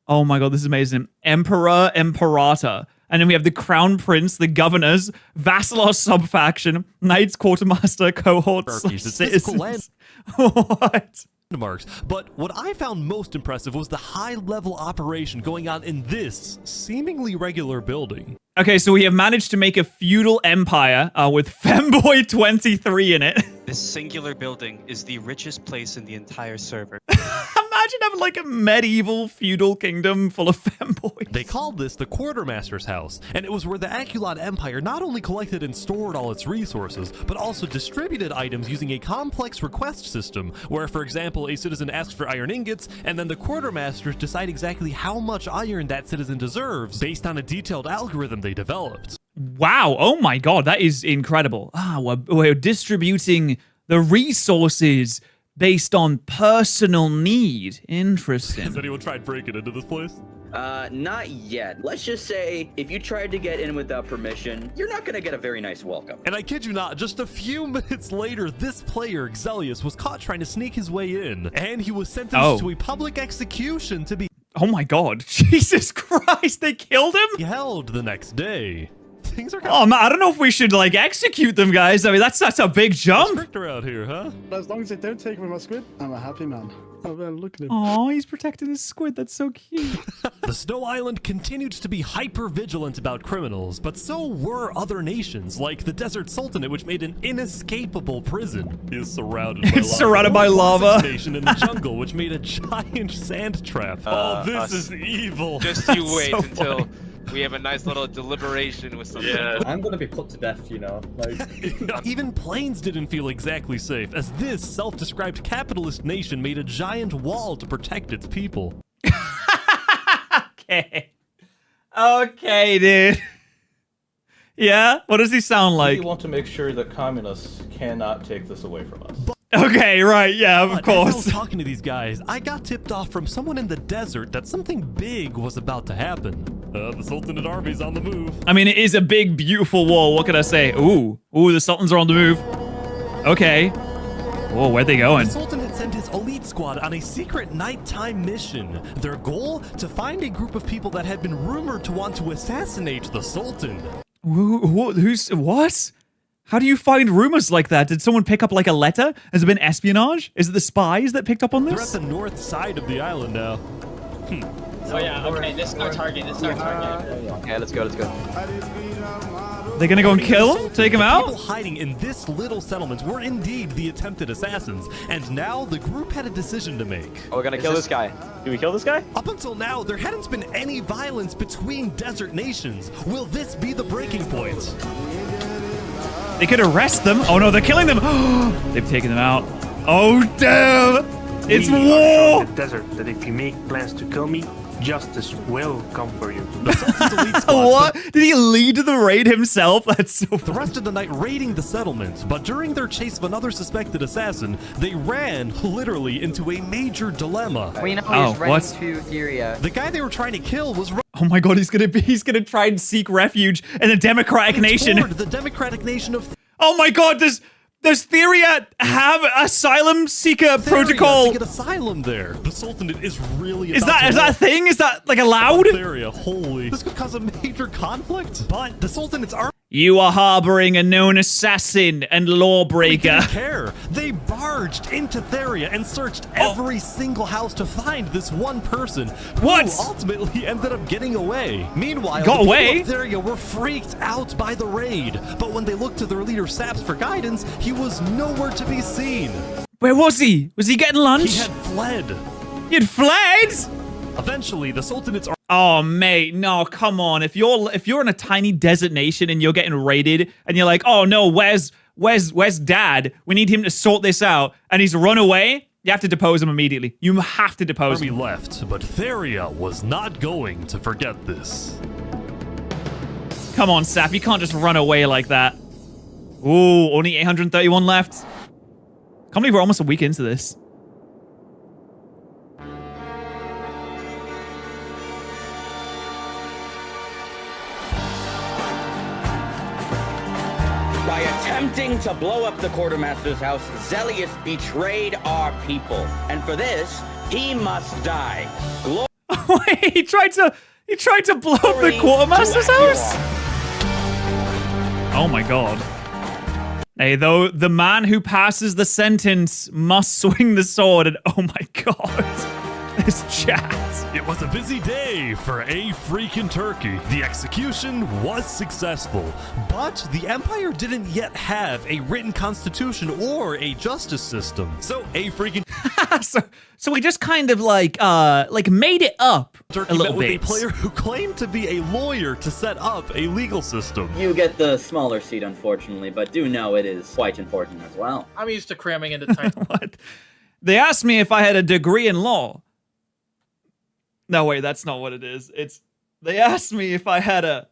Oh my god, this is amazing. Emperor, Imperator. And then we have the Crown Prince, the Governors, Vassalar Subfaction, Knights, Quartermaster, Cohorts, Its physical Citizens. What? marks. But what I found most impressive was the high-level operation going on in this seemingly regular building. Okay, so we have managed to make a feudal empire with Femboy 23 in it. This singular building is the richest place in the entire server. Imagine having like a medieval feudal kingdom full of femboys. They called this the Quartermaster's House, and it was where the Aculon Empire not only collected and stored all its resources, but also distributed items using a complex request system, where, for example, a citizen asks for iron ingots, and then the Quartermasters decide exactly how much iron that citizen deserves, based on a detailed algorithm they developed. Wow, oh my god, that is incredible. We're distributing the resources based on personal need. Interesting. Has anyone tried breaking into this place? Not yet. Let's just say, if you tried to get in without permission, you're not gonna get a very nice welcome. And I kid you not, just a few minutes later, this player, Xelius, was caught trying to sneak his way in, and he was sentenced to a public execution to be... Oh my god, Jesus Christ, they killed him? Held the next day. Things are oh man, I don't know if we should like execute them, guys. I mean, that's a big jump. Stricter out here, huh? As long as they don't take away my squid, I'm a happy man. Oh man, look at him. Oh, he's protecting his squid. That's so cute. The Snow Island continued to be hyper-vigilant about criminals, but so were other nations, like the Desert Sultanate, which made an inescapable prison. He is surrounded by lava. It's surrounded by lava. Nation in the jungle, which made a giant sand trap. Oh, this is evil. Just you wait until we have a nice little deliberation with some. Yeah, I'm gonna be put to death, you know. Like, even planes didn't feel exactly safe, as this self-described capitalist nation made a giant wall to protect its people. Okay, dude. Yeah? What does he sound like? we want to make sure that communists cannot take this away from us. Okay, right, yeah, of As I course. was talking to these guys, I got tipped off from someone in the desert that something big was about to happen. The Sultanate army's on the move. I mean, it is a big, beautiful wall. What can I say? Ooh, the Sultans are on the move. Okay. Whoa, where'd they going? The Sultan had sent his elite squad on a secret nighttime mission. Their goal? To find a group of people that had been rumored to want to assassinate the Sultan. Who's what? How do you find rumors like that? Did someone pick up like a letter? Has it been espionage? Is it the spies that picked up on this? They're at the north side of the island now. Oh yeah, okay, this is our target, Okay, let's go. They're gonna go and kill him? Take him The out? people hiding in this little settlement were indeed the attempted assassins, and now the group had a decision to make. Oh, we're gonna kill this guy. Do we kill this guy? Up until now, there hadn't been any violence between desert nations. Will this be the breaking point? They could arrest them. Oh no, they're killing them. They've taken them out. Oh damn! It's We are war! in the desert that if you make plans to kill me, justice will come for you. The Sultan's elite squad What? Did he lead the raid himself? That's so the rest of the night raiding the settlement, but during their chase of another suspected assassin, they ran literally into a major dilemma. We know Oh, he's running what? to Theria. The guy they were trying to kill was Oh my god, he's gonna try and seek refuge in a democratic nation. toward the democratic nation of Oh my god, does Theria have asylum seeker protocol? to get asylum there. The Sultanate is really Is about that to a thing? Is that like allowed? Theria, holy. This could cause a major conflict. But the Sultanate's army You are harboring a known assassin and lawbreaker. They didn't care. They barged into Theria and searched every single house to find this one person who ultimately ended up getting away. Meanwhile, the people of Theria were freaked out by the raid, but when they looked to their leader Saps for guidance, he was nowhere to be seen. Where was he? Was he getting lunch? He had fled. He had fled? Eventually, the Sultanate's... Oh, mate, no, come on. If you're in a tiny desert nation and you're getting raided and you're like, oh no, where's Dad? We need him to sort this out, and he's run away. You have to depose him immediately. You have to depose him. Army left, but Theria was not going to forget this. Come on, Sap, you can't just run away like that. Ooh, only 831 left. Can't believe we're almost a week into this. By attempting to blow up the quartermaster's house, Zelius betrayed our people. And for this, he must die. Wait, he tried to blow up the quartermaster's house? Oh my god. Hey, though, the man who passes the sentence must swing the sword, and oh my god. This chat. It was a busy day for a freaking Turkey. The execution was successful, but the Empire didn't yet have a written constitution or a justice system. So a freaking so we just kind of like made it up Turkey a little met bit. with a player who claimed to be a lawyer to set up a legal system. You get the smaller seat, unfortunately, but do know it is quite important as well. I'm used to cramming into time. What? They asked me if I had a degree in law. No, wait, that's not what it is. They asked me if I had a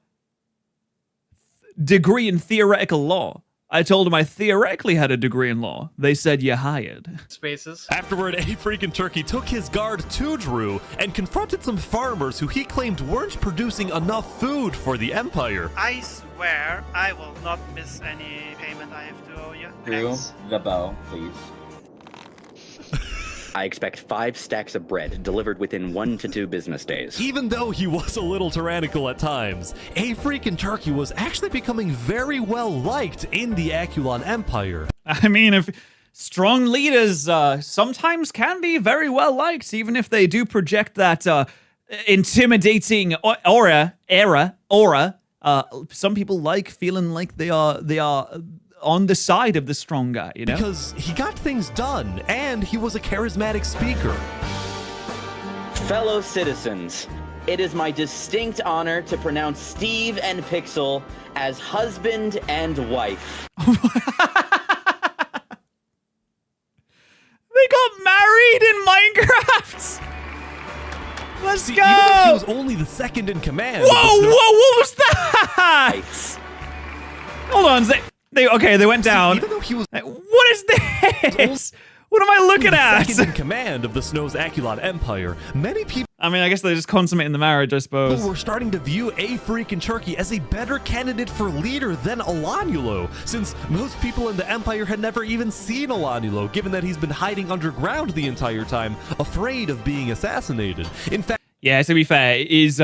degree in theoretical law. I told them I theoretically had a degree in law. They said you're hired. Spaces. Afterward, a freaking Turkey took his guard to Drew and confronted some farmers who he claimed weren't producing enough food for the Empire. I swear I will not miss any payment I have to owe you. Drew, the bow, please. I expect 5 stacks of bread delivered within 1 to 2 business days. Even though he was a little tyrannical at times, a freaking Turkey was actually becoming very well liked in the Aculon Empire. I mean, if strong leaders sometimes can be very well liked, even if they do project that intimidating aura. Some people like feeling like they are on the side of the strong guy, you know? Because he got things done, and he was a charismatic speaker. Fellow citizens, it is my distinct honor to pronounce Steve and Pixel as husband and wife. They got married in Minecraft! Let's go! Even though he was only the second in command. Whoa, what was that? Hold on, they went down. Even though he was what is this? What am I looking at? Second in command of the Snow's Aculon Empire, many people... I mean, I guess they're just consummating the marriage, I suppose. We're starting to view a freaking Turkey as a better candidate for leader than Alanulo, since most people in the Empire had never even seen Alanulo, given that he's been hiding underground the entire time, afraid of being assassinated. In fact... Yeah, to be fair, it is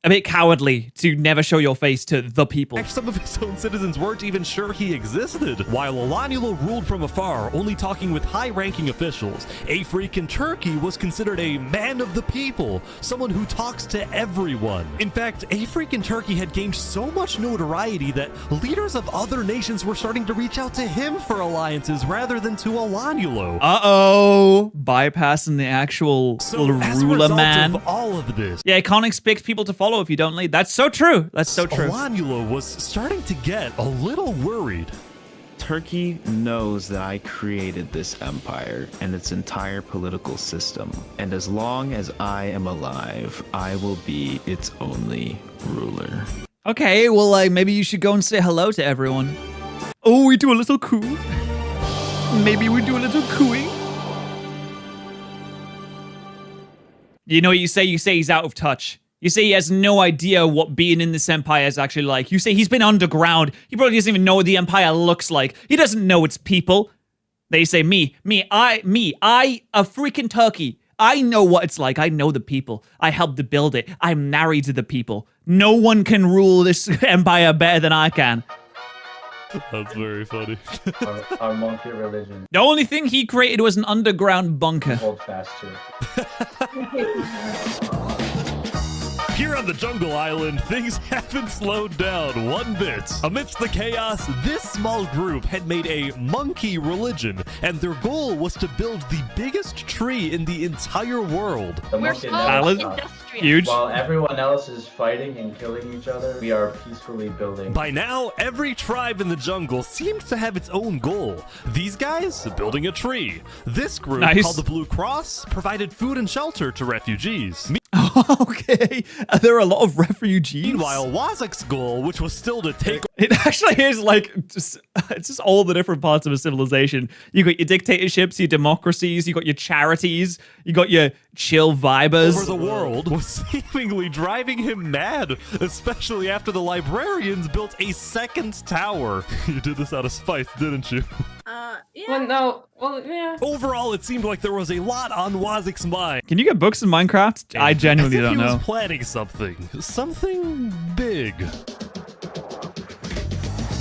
a bit cowardly to never show your face to the people. Some of his own citizens weren't even sure he existed. While Alanulo ruled from afar, only talking with high-ranking officials, a freaking Turkey was considered a man of the people, someone who talks to everyone. In fact, a freaking Turkey had gained so much notoriety that leaders of other nations were starting to reach out to him for alliances rather than to Alanulo. Uh-oh. Bypassing the actual ruler man. Of all of this. Yeah, I can't expect people to follow if you don't lead. That's so true. That's so true. Alanulo was starting to get a little worried. Turkey knows that I created this empire and its entire political system. And as long as I am alive, I will be its only ruler. Okay, well, like, maybe you should go and say hello to everyone. Oh, we do a little coup. Maybe we do a little cooing. You know what you say? You say he's out of touch. You say he has no idea what being in this empire is actually like. You say he's been underground. He probably doesn't even know what the empire looks like. He doesn't know its people. They say, I, a freaking Turkey. I know what it's like. I know the people. I helped to build it. I'm married to the people. No one can rule this empire better than I can. That's very funny. Our monkey religion. The only thing he created was an underground bunker. Hold fast to Here on the Jungle Island, things haven't slowed down one bit. Amidst the chaos, this small group had made a monkey religion, and their goal was to build the biggest tree in the entire world. The We're monkey so never industrious. stops. Huge. While everyone else is fighting and killing each other, we are peacefully building. By now, every tribe in the jungle seems to have its own goal. These guys, building a tree. This group, Nice. called the Blue Cross, provided food and shelter to refugees. Okay. There are a lot of refugees. Meanwhile, Wazak's goal, which was still to take... It actually is like, it's just all the different parts of a civilization. You got your dictatorships, your democracies, you got your charities, you got your chill vibers. over the world was seemingly driving him mad, especially after the librarians built a second tower. You did this out of spite, didn't you? Yeah. Well, no. Well, yeah. Overall, it seemed like there was a lot on Wazak's mind. Can you get books in Minecraft? I genuinely As if don't he know. was planning something big.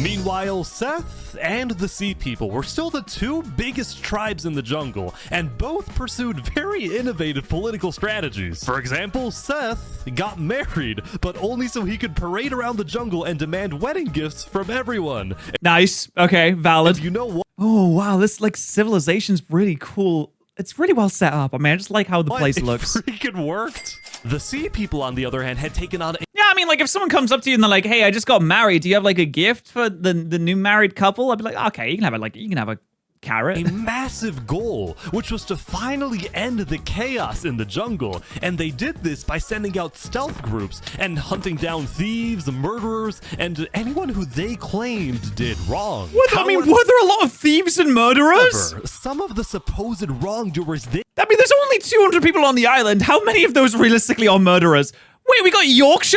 Meanwhile, Seth and the Sea People were still the two biggest tribes in the jungle, and both pursued very innovative political strategies. For example, Seth got married, but only so he could parade around the jungle and demand wedding gifts from everyone. Nice. Okay, valid. And you know what? Oh, wow. This, like, civilization's really cool. It's really well set up. I mean, I just like how the place It looks. freaking worked. The Sea People, on the other hand, had taken on Yeah, I mean, like, if someone comes up to you and they're like, hey, I just got married. Do you have, like, a gift for the new married couple? I'd be like, okay, you can have a carrot. a massive goal, which was to finally end the chaos in the jungle. And they did this by sending out stealth groups and hunting down thieves, murderers, and anyone who they claimed did wrong. I mean, were there a lot of thieves and murderers? However, some of the supposed wrongdoers did. I mean, there's only 200 people on the island. How many of those realistically are murderers? Wait, we got Yorkshire?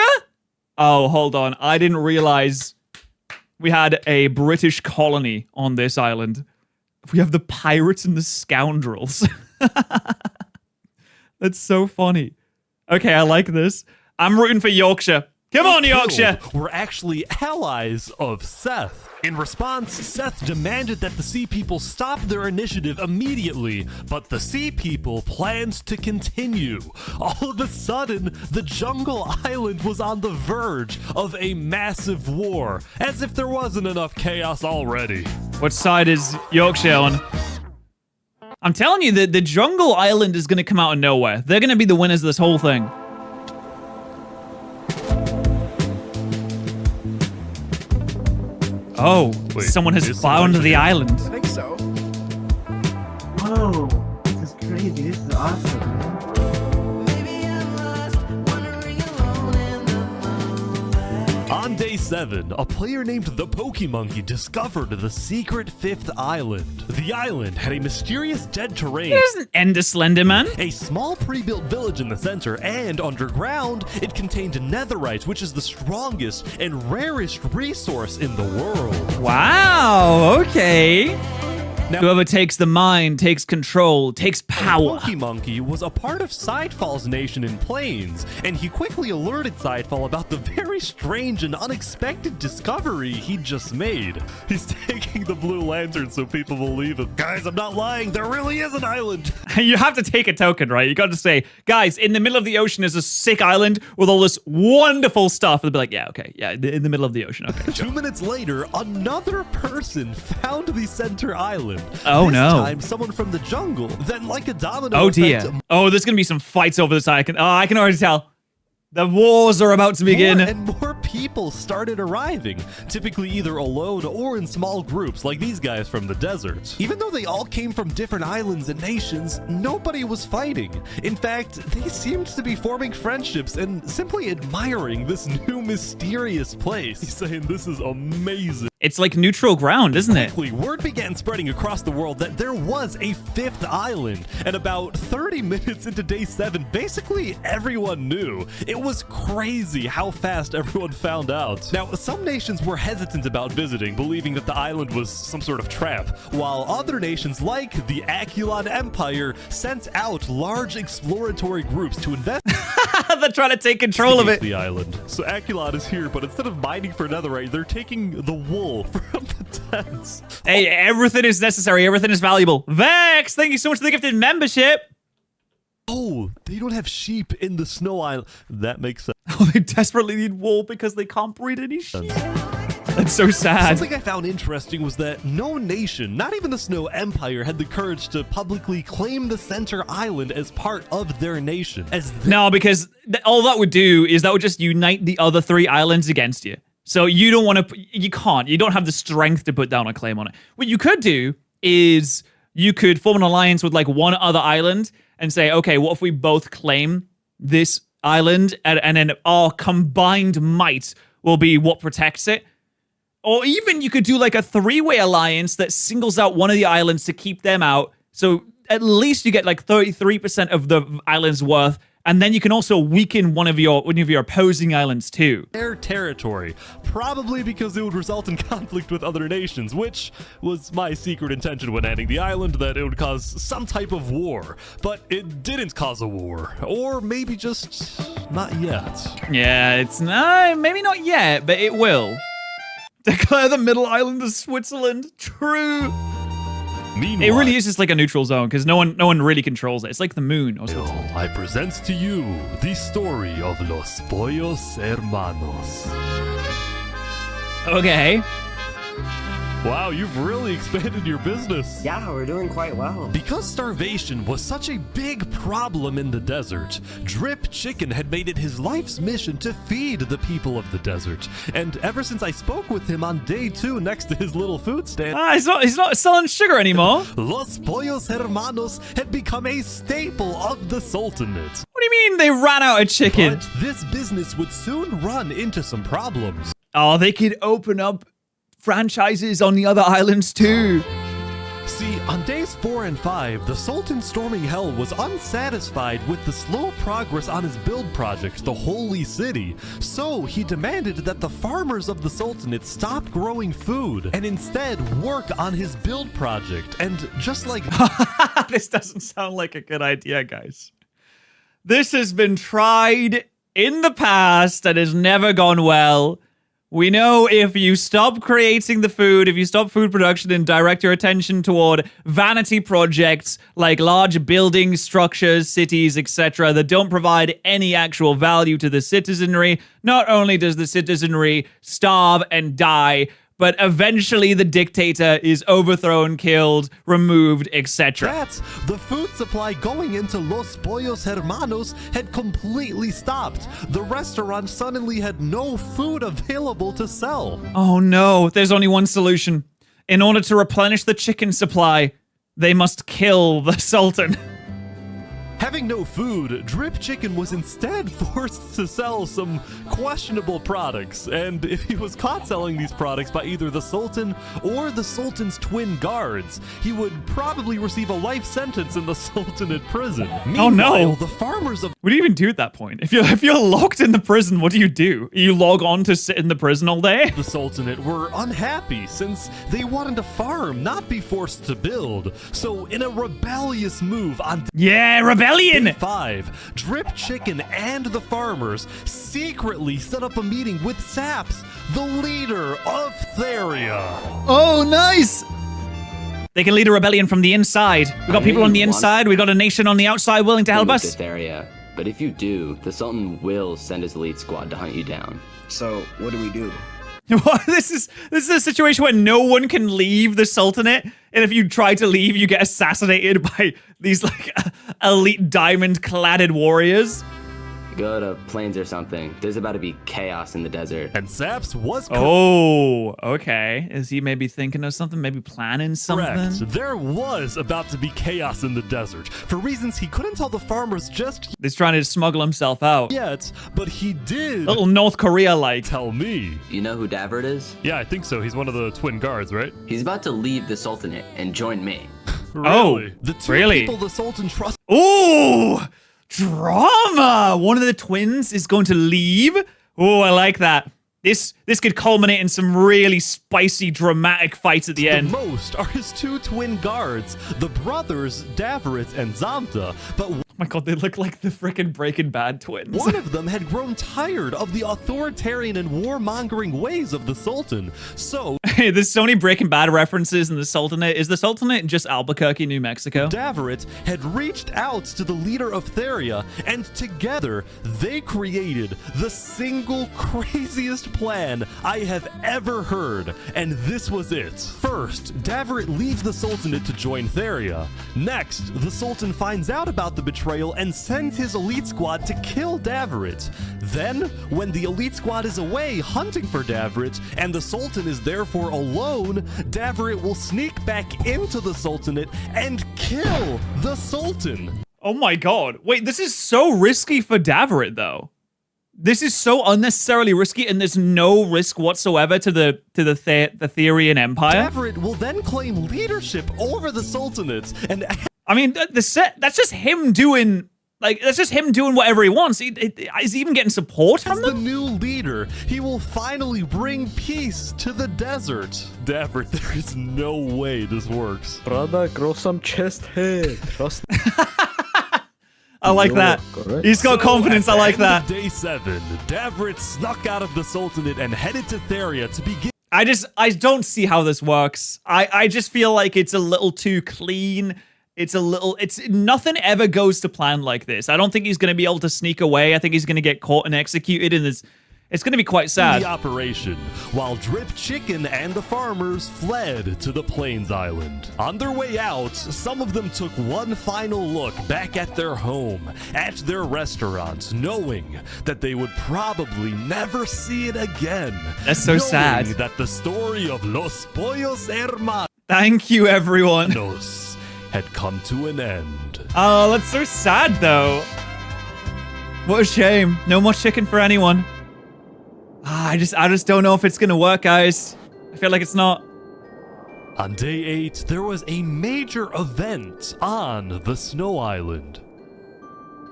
Oh, hold on. I didn't realize we had a British colony on this island. We have the pirates and the scoundrels. That's so funny. Okay, I like this. I'm rooting for Yorkshire. Come on, Yorkshire! Were actually allies of Seth. In response, Seth demanded that the Sea People stop their initiative immediately, but the Sea People planned to continue. All of a sudden, the Jungle Island was on the verge of a massive war, as if there wasn't enough chaos already. What side is Yorkshire on? I'm telling you, the Jungle Island is going to come out of nowhere. They're going to be the winners of this whole thing. Oh, Wait, someone has is found somebody the here? island. I think so. Whoa, this is crazy. This is awesome, man. On day 7, a player named the Pokemonkey discovered the secret 5th island. The island had a mysterious dead terrain. There's an Ender Slenderman. A small pre-built village in the center, and underground, it contained netherite, which is the strongest and rarest resource in the world. Wow, okay. Now, whoever takes the mine takes control, takes power. Pokemonkey was a part of Sidefall's nation in Plains, and he quickly alerted Sidefall about the very strange and unexpected discovery he'd just made. He's taking the blue lantern so people believe him. Guys, I'm not lying, there really is an island. You have to take a token, right? You got to say, guys, in the middle of the ocean is a sick island with all this wonderful stuff. They'll be like, yeah, okay, yeah, in the middle of the ocean. Okay, sure. 2 minutes later, another person found the center island. Oh, this no. time, someone from the jungle. Then, like a domino Oh, effect, dear. Oh, there's going to be some fights over this. I can already tell. The wars are about to begin. More and more people started arriving, typically either alone or in small groups like these guys from the desert. Even though they all came from different islands and nations, nobody was fighting. In fact, they seemed to be forming friendships and simply admiring this new mysterious place. He's saying this is amazing. It's like neutral ground, isn't it? Quickly, word began spreading across the world that there was a 5th island, and about 30 minutes into day 7, basically everyone knew. It was crazy how fast everyone found out. Now, some nations were hesitant about visiting, believing that the island was some sort of trap, while other nations like the Aculon Empire sent out large exploratory groups to investigate They're trying to take control of it. The island. So Aculon is here, but instead of mining for netherite, they're taking the wool from the tents. Hey, everything is necessary. Everything is valuable. Vex, thank you so much for the gifted membership. Oh, they don't have sheep in the snow island. That makes sense. Oh, they desperately need wool because they can't breed any sheep. That's so sad. Something I found interesting was that no nation, not even the Snow Empire, had the courage to publicly claim the center island as part of their nation. No, because all that would do is that would just unite the other 3 islands against you. So you don't want to, you can't, you don't have the strength to put down a claim on it. What you could do is you could form an alliance with like one other island and say, okay, what if we both claim this island and then our combined might will be what protects it? Or even you could do like a 3-way alliance that singles out one of the islands to keep them out. So at least you get like 33% of the island's worth. And then you can also weaken one of your opposing islands too. Their territory, probably because it would result in conflict with other nations, which was my secret intention when adding the island, that it would cause some type of war. But it didn't cause a war, or maybe just not yet. Yeah, it's not, maybe not yet, but it will. Declare the middle island of Switzerland. True. Meanwhile, it really is just like a neutral zone because no one really controls it. It's like the moon or something. I present to you the story of Los Pollos Hermanos. Okay. Wow, you've really expanded your business. Yeah, we're doing quite well. Because starvation was such a big problem in the desert, Drip Chicken had made it his life's mission to feed the people of the desert. And ever since I spoke with him on day 2 next to his little food stand... he's not selling sugar anymore. Los Pollos Hermanos had become a staple of the Sultanate. What do you mean they ran out of chicken? But this business would soon run into some problems. Oh, they could open up franchises on the other islands too. See, on days 4 and 5, the Sultan storming hell was unsatisfied with the slow progress on his build project, the Holy City. So he demanded that the farmers of the Sultanate stop growing food and instead work on his build project. And just like this doesn't sound like a good idea, guys. This has been tried in the past and has never gone well. We know if you stop creating the food, if you stop food production and direct your attention toward vanity projects like large buildings, structures, cities, etc., that don't provide any actual value to the citizenry, not only does the citizenry starve and die, but eventually the dictator is overthrown, killed, removed, etc. That's the food supply going into Los Pollos Hermanos had completely stopped. The restaurant suddenly had no food available to sell. Oh no, there's only one solution. In order to replenish the chicken supply, they must kill the Sultan. Having no food, Drip Chicken was instead forced to sell some questionable products, and if he was caught selling these products by either the Sultan or the Sultan's twin guards, he would probably receive a life sentence in the Sultanate prison. Oh no! The farmers of— What do you even do at that point? If you're locked in the prison, what do? You log on to sit in the prison all day? The Sultanate were unhappy since they wanted to farm, not be forced to build. So in a rebellious move on— Yeah, rebellion! Day 5, Drip Chicken and the farmers secretly set up a meeting with Saps, the leader of Theria. Oh, nice! They can lead a rebellion from the inside. We got people on the inside, we got a nation on the outside willing to help us. Theria, but if you do, the Sultan will send his elite squad to hunt you down. So, what do we do? This is a situation where no one can leave the Sultanate, and if you try to leave, you get assassinated by these like elite diamond-cladded warriors. Go to plains or something. There's about to be chaos in the desert. And Saps was Oh, okay. Is he maybe thinking of something? Maybe planning something? correct. There was about to be chaos in the desert for reasons he couldn't tell the farmers just He's trying to smuggle himself out. yet, but he did Little North Korea-like. tell me. You know who Davert is? Yeah, I think so. He's one of the twin guards, right? He's about to leave the Sultanate and join me. Really? The two really? people the Sultan trusts. Ooh, drama. One of the twins is going to leave. Oh, I like that. This could culminate in some really spicy, dramatic fights at the end. The most are his two twin guards, the brothers Davert and Zamta, but Oh my god, they look like the freaking Breaking Bad twins. one of them had grown tired of the authoritarian and warmongering ways of the Sultan. So There's so many Breaking Bad references in the Sultanate. Is the Sultanate just Albuquerque, New Mexico? Davert had reached out to the leader of Theria, and together they created the single craziest plan I have ever heard. And this was it. First, Davert leaves the Sultanate to join Theria. Next, the Sultan finds out about the betrayal and sends his elite squad to kill Davert. Then, when the elite squad is away hunting for Davert, and the Sultan is therefore alone, Davert will sneak back into the Sultanate and kill the Sultan. Oh my god. Wait, this is so risky for Davert, though. This is so unnecessarily risky, and there's no risk whatsoever to the Therian Empire. Davert will then claim leadership over the Sultanate, and I mean, that's just him doing, that's just him doing whatever he wants. Is he even getting support from as them? the new leader, he will finally bring peace to the desert. Davert, there is no way this works. Brother, grow some chest hair. Trust me. I like that. He's got confidence. I like that. Day 7, Davert snuck out of the Sultanate and headed to Theria to begin. I don't see how this works. I just feel like it's a little too clean. It's nothing ever goes to plan like this. I don't think he's going to be able to sneak away. I think he's going to get caught and executed, and it's going to be quite sad. The operation, while Drip Chicken and the farmers fled to the Plains Island. On their way out, some of them took one final look back at their home, at their restaurant, knowing that they would probably never see it again. That's so sad. Knowing that the story of Los Pollos Hermanos Thank you, everyone. had come to an end. Oh, that's so sad, though. What a shame. No more chicken for anyone. I just don't know if it's gonna work, guys. I feel like it's not. On day 8, there was a major event on the Snow Island.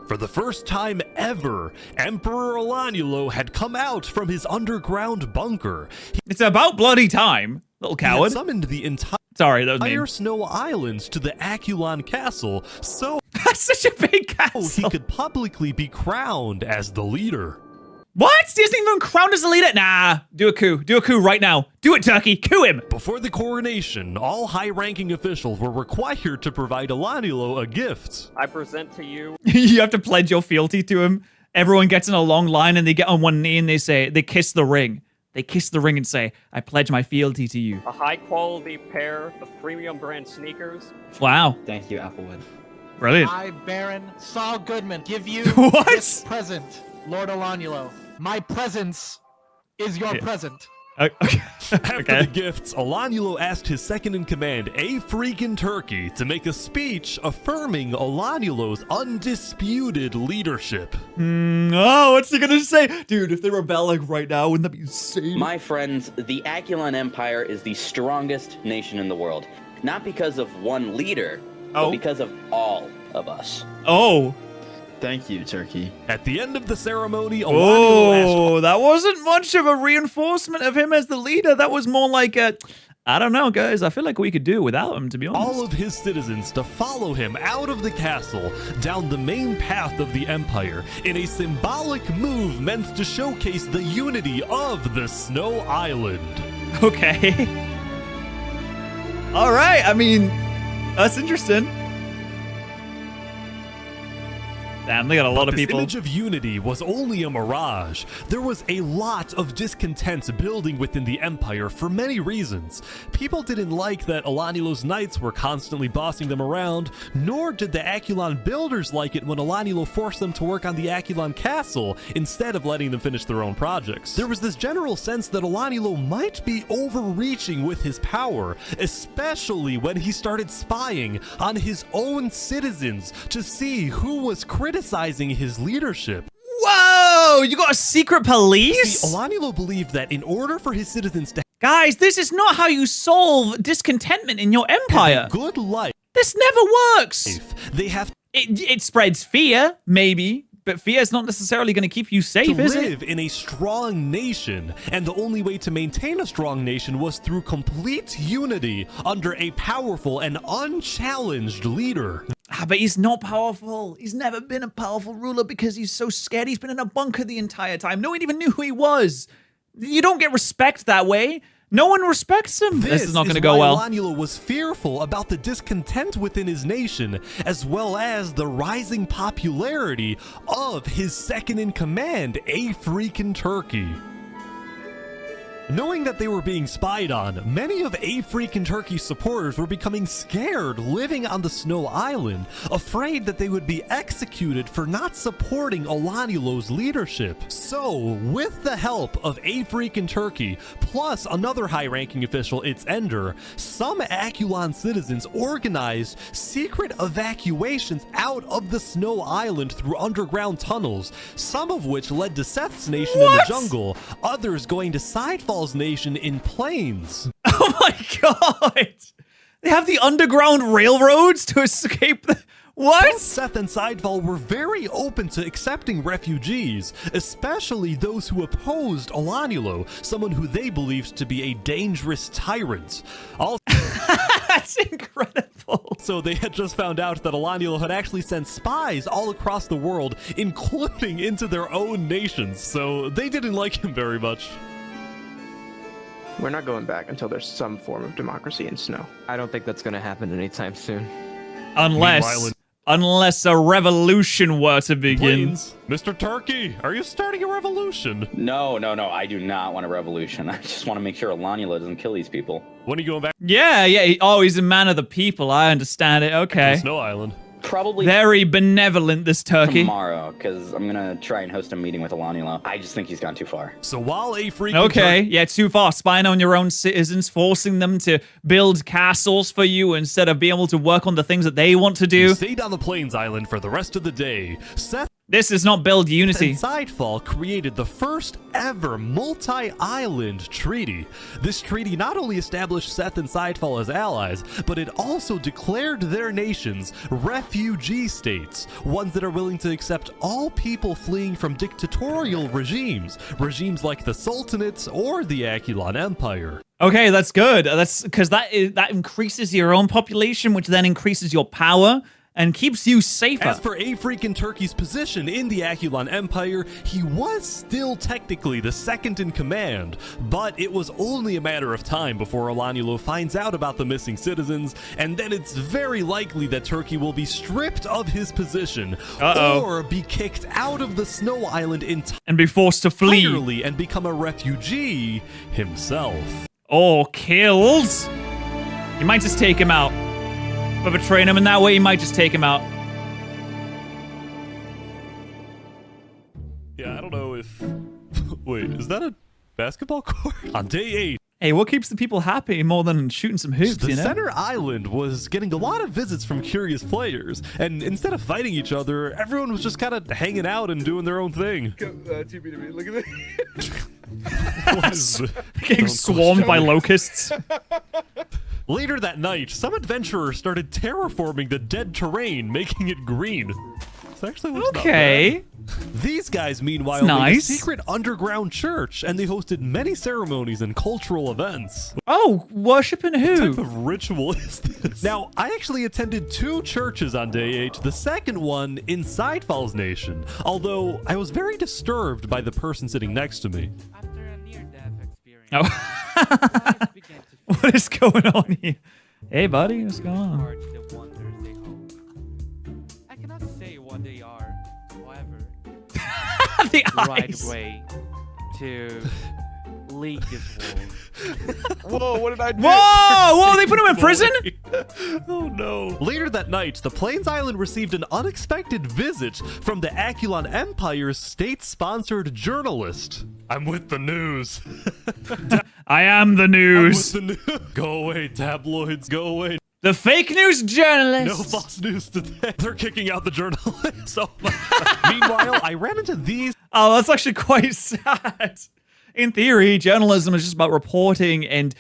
For the first time ever, Emperor Olanulo had come out from his underground bunker. It's about bloody time, little He had coward. summoned the entire Sorry, that was mean. Snow Island to the Aculon Castle, so That's such a big castle. he could publicly be crowned as the leader. What? He isn't even crowned as a leader? Nah, do a coup. Do a coup right now. Do it, Turkey. Coup him. Before the coronation, all high-ranking officials were required to provide Olanulo a gift. I present to you. You have to pledge your fealty to him. Everyone gets in a long line and they get on one knee and they kiss the ring. They kiss the ring and say, I pledge my fealty to you. A high-quality pair of premium brand sneakers. Wow. Thank you, Applewood. Brilliant. I, Baron Saul Goodman, give you What? this present, Lord Olanulo. My presence is your present. Okay. After the gifts, Olanulo asked his second-in-command, A Freakin' Turkey, to make a speech affirming Olanulo's undisputed leadership. Oh, what's he gonna say? Dude, if they rebel like right now, wouldn't that be insane? My friends, the Aculon Empire is the strongest nation in the world. Not because of one leader, but because of all of us. Oh. Thank you, Turkey. At the end of the ceremony, Olanulo asked, that wasn't much of a reinforcement of him as the leader. That was more like a, I don't know, guys. I feel like we could do it without him, to be honest. all of his citizens to follow him out of the castle, down the main path of the Empire, in a symbolic move meant to showcase the unity of the Snow Island. Okay. All right. I mean, that's interesting. Damn, they got a lot of people. This image of unity was only a mirage. There was a lot of discontent building within the Empire for many reasons. People didn't like that Alanilo's knights were constantly bossing them around, nor did the Aculon builders like it when Alanilo forced them to work on the Aculon castle instead of letting them finish their own projects. There was this general sense that Alanilo might be overreaching with his power, especially when he started spying on his own citizens to see who was criticizing his leadership. Whoa! You got a secret police? See, Alanilo believed that in order for his citizens to Guys, this is not how you solve discontentment in your empire. have a good life, This never works. they have It spreads fear, maybe, but fear is not necessarily going to keep you safe, to is it? live in a strong nation, and the only way to maintain a strong nation was through complete unity under a powerful and unchallenged leader. Ah, but he's not powerful. He's never been a powerful ruler because he's so scared. He's been in a bunker the entire time. No one even knew who he was. You don't get respect that way. No one respects him. This is not going to go well. Alanilo was fearful about the discontent within his nation, as well as the rising popularity of his second-in-command, a freaking Turkey. Knowing that they were being spied on, many of A Freakin' Turkey's supporters were becoming scared living on the Snow Island, afraid that they would be executed for not supporting Alanilo's leadership. So, with the help of A Freakin' Turkey, plus another high-ranking official, its Ender, some Aculon citizens organized secret evacuations out of the Snow Island through underground tunnels, some of which led to Seth's nation in the jungle, others going to Sidefall's nation in plains. Oh my god! They have the underground railroads to escape the... What? Both Seth and Sidefall were very open to accepting refugees, especially those who opposed Alanilo, someone who they believed to be a dangerous tyrant. That's incredible. So they had just found out that Alanilo had actually sent spies all across the world, including into their own nations, so they didn't like him very much. We're not going back until there's some form of democracy in Snow. I don't think that's going to happen anytime soon. Unless a revolution were to begin. Plains, Mr. Turkey, are you starting a revolution? No, I do not want a revolution. I just want to make sure Alanilo doesn't kill these people. When are you going back? Yeah. He's a man of the people. I understand it. Okay. Snow Island. Probably very benevolent, this turkey. Tomorrow, because I'm gonna try and host a meeting with Alanilo. I just think he's gone too far. So while A Freakin' Okay, yeah, too far. Spying on your own citizens, forcing them to build castles for you instead of being able to work on the things that they want to do. You stayed on the Plains Island for the rest of the day. This is not build unity. And Sidefall created the first ever multi-island treaty. This treaty not only established Seth and Sidefall as allies, but it also declared their nations refugee states, ones that are willing to accept all people fleeing from dictatorial regimes like the Sultanate or the Aculon Empire. Okay, that's good. That's because that increases your own population, which then increases your power and keeps you safer. As for A Freakin' Turkey's position in the Aculon Empire, he was still technically the second in command, but it was only a matter of time before Alanilo finds out about the missing citizens, and then it's very likely that Turkey will be stripped of his position, or be kicked out of the Snow Island and be forced to flee and become a refugee himself. Or killed. You might just take him out. For betraying him in that way, he might just take him out. Yeah, I don't know if... Wait, is that a basketball court? On day 8. Hey, what keeps the people happy more than shooting some hoops, The you know? center island was getting a lot of visits from curious players, and instead of fighting each other, everyone was just kind of hanging out and doing their own thing. Look at this. Getting swarmed by locusts. Later that night, some adventurers started terraforming the dead terrain, making it green. This actually looks not bad. These guys, meanwhile, made a secret underground church, and they hosted many ceremonies and cultural events. Oh, worshiping who? What type of ritual is this? Now, I actually attended 2 churches on day 8, the second one in Sidefall's nation, although I was very disturbed by the person sitting next to me. After a near-death experience, What is going on here? Hey, buddy, what's going on? the wonders they hold. I cannot say what they are, The right eyes. way to lead this war. Whoa, what did I do? Whoa, they put him in prison? Oh no. Later that night, the Plains Island received an unexpected visit from the Aculon Empire's state-sponsored journalist. I'm with the news. I am the news. I'm with the news. Go away, tabloids, go away. The fake news journalist. No false news today. They're kicking out the journalist. Oh my. Meanwhile, I ran into these. Oh, that's actually quite sad. In theory, journalism is just about reporting and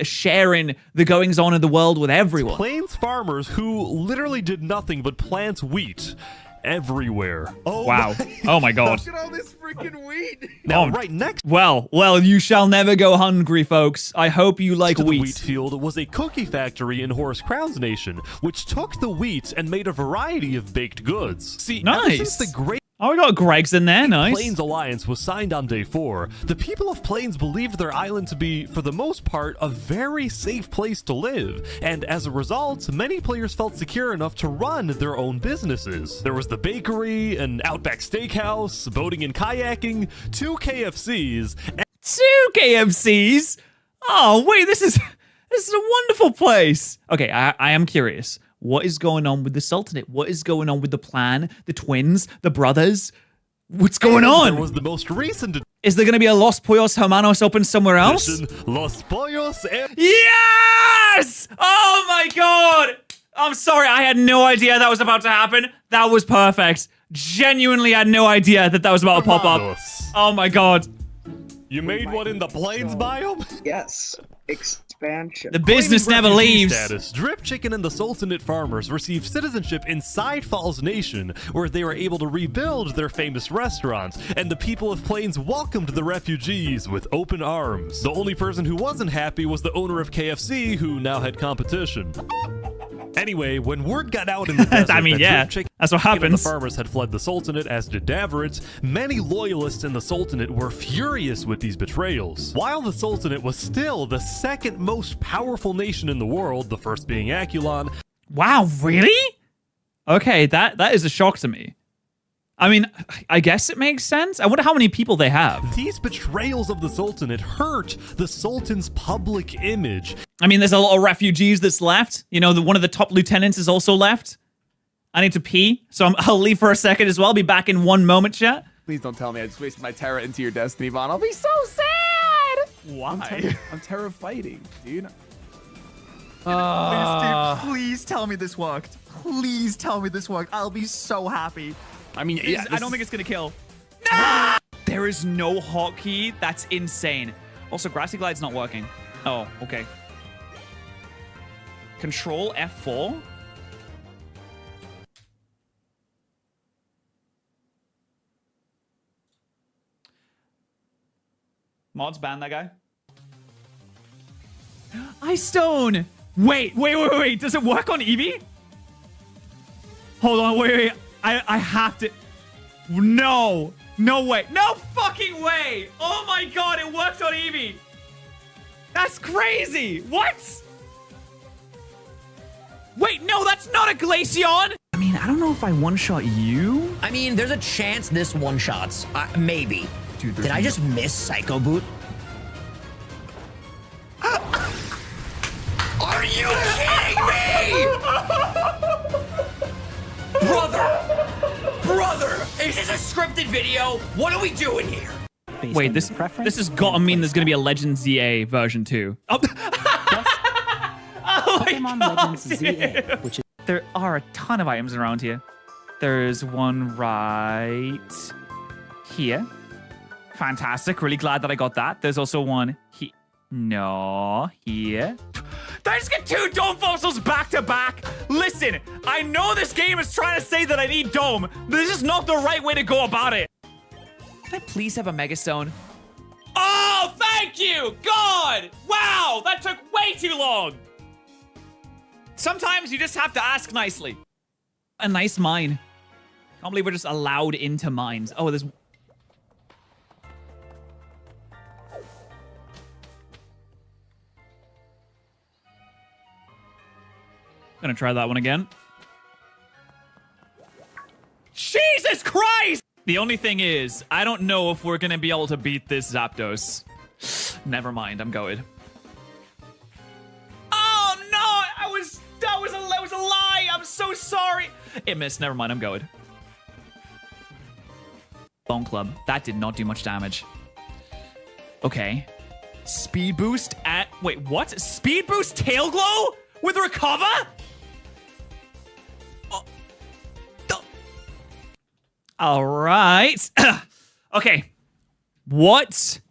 sharing the goings on in the world with everyone. Plains farmers who literally did nothing but plant wheat everywhere. Oh wow. Oh my god. Look at all this freaking wheat. Now, right next Well, you shall never go hungry, folks. I hope you like to wheat. The wheat field was a cookie factory in Horus Crown's nation, which took the wheat and made a variety of baked goods. See, ever since the great Oh, we got Greg's in there, nice. Plains Alliance was signed on day 4. The people of Plains believed their island to be, for the most part, a very safe place to live, and as a result, many players felt secure enough to run their own businesses. There was the bakery, an Outback Steakhouse, boating and kayaking, 2 KFCs, and 2 KFCs? Oh, wait, this is a wonderful place. Okay, I am curious. What is going on with the Sultanate? What is going on with the plan? The twins? The brothers? What's going on? There was the most recent. Is there going to be a Los Pollos Hermanos open somewhere else? Los Pollos. Yes! Oh my god! I'm sorry, I had no idea that was about to happen. That was perfect. Genuinely had no idea that was about to pop up. Oh my god. You made one in the Plains biome? Yes. Expansion. The business never leaves. Status. Drip Chicken and the Sultanate farmers received citizenship inside Falls Nation, where they were able to rebuild their famous restaurants, and the people of Plains welcomed the refugees with open arms. The only person who wasn't happy was the owner of KFC, who now had competition. Anyway, when word got out in the desert I mean, that yeah, Drip Chicken that's what happens. and the farmers had fled the Sultanate, as did Davrit, many loyalists in the Sultanate were furious with these betrayals. While the Sultanate was still the second most powerful nation in the world, the first being Aculon. Wow, really? Okay, that is a shock to me. I mean, I guess it makes sense. I wonder how many people they have. These betrayals of the Sultanate hurt the Sultan's public image. I mean, there's a lot of refugees that's left. You know, one of the top lieutenants is also left. I need to pee, so I'll leave for a second as well. I'll be back in 1 moment, chat. Please don't tell me I just wasted my Terra into your Destiny, Vaughn. I'll be so sad! Why? I'm Terra fighting, dude. Please, dude, please tell me this worked. Please tell me this worked. I'll be so happy. I mean, yeah, I don't think it's gonna kill. No! There is no hotkey. That's insane. Also, Grassy Glide's not working. Oh, okay. Control F4. Mods ban that guy. Ice Stone. Wait. Does it work on Eevee? Hold on. Wait. I have to. No way. No fucking way. Oh my god, it worked on Eevee. That's crazy. What? Wait, no, that's not a Glaceon. I mean, I don't know if I one-shot you. I mean, there's a chance this one-shots. Maybe. Dude, did I just miss Psycho Boot? Are you kidding me? Brother, is this a scripted video? What are we doing here? Wait, this has got to mean there's going to be a Legends ZA version 2. Oh, oh my god, ZA, which is there are a ton of items around here. There's one right here. Fantastic. Really glad that I got that. There's also one here. No, here. Did I just get 2 Dome fossils back to back? Listen, I know this game is trying to say that I need Dome, but this is not the right way to go about it. Can I please have a Megastone? Oh, thank you! God! Wow, that took way too long! Sometimes you just have to ask nicely. A nice mine. Can't believe we're just allowed into mines. Oh, there's... Gonna try that one again. Jesus Christ! The only thing is, I don't know if we're going to be able to beat this Zapdos. Never mind, I'm going. Oh, no! That was a lie! I'm so sorry! It missed. Never mind, I'm going. Bone Club. That did not do much damage. Okay. Speed boost at... Wait, what? Speed boost Tail Glow with Recover? Oh. All right. Okay. What?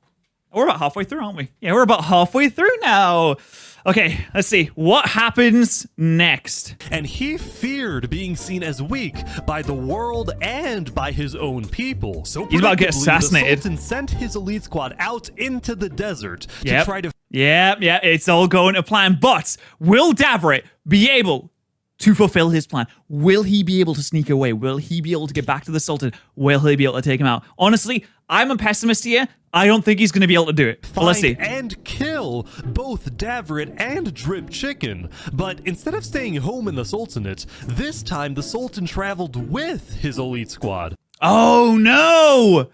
We're about halfway through, aren't we? Yeah, we're about halfway through now. Okay, let's see. What happens next? And he feared being seen as weak by the world and by his own people. So he's about to get assassinated. The Sultan sent his elite squad out into the desert to try to... Yeah, it's all going to plan. But will Davrit be able to fulfill his plan? Will he be able to sneak away? Will he be able to get back to the Sultan? Will he be able to take him out? Honestly, I'm a pessimist here. I don't think he's going to be able to do it. But let's see. And kill both Davrit and Drip Chicken. But instead of staying home in the Sultanate, this time the Sultan traveled with his elite squad. Oh, no!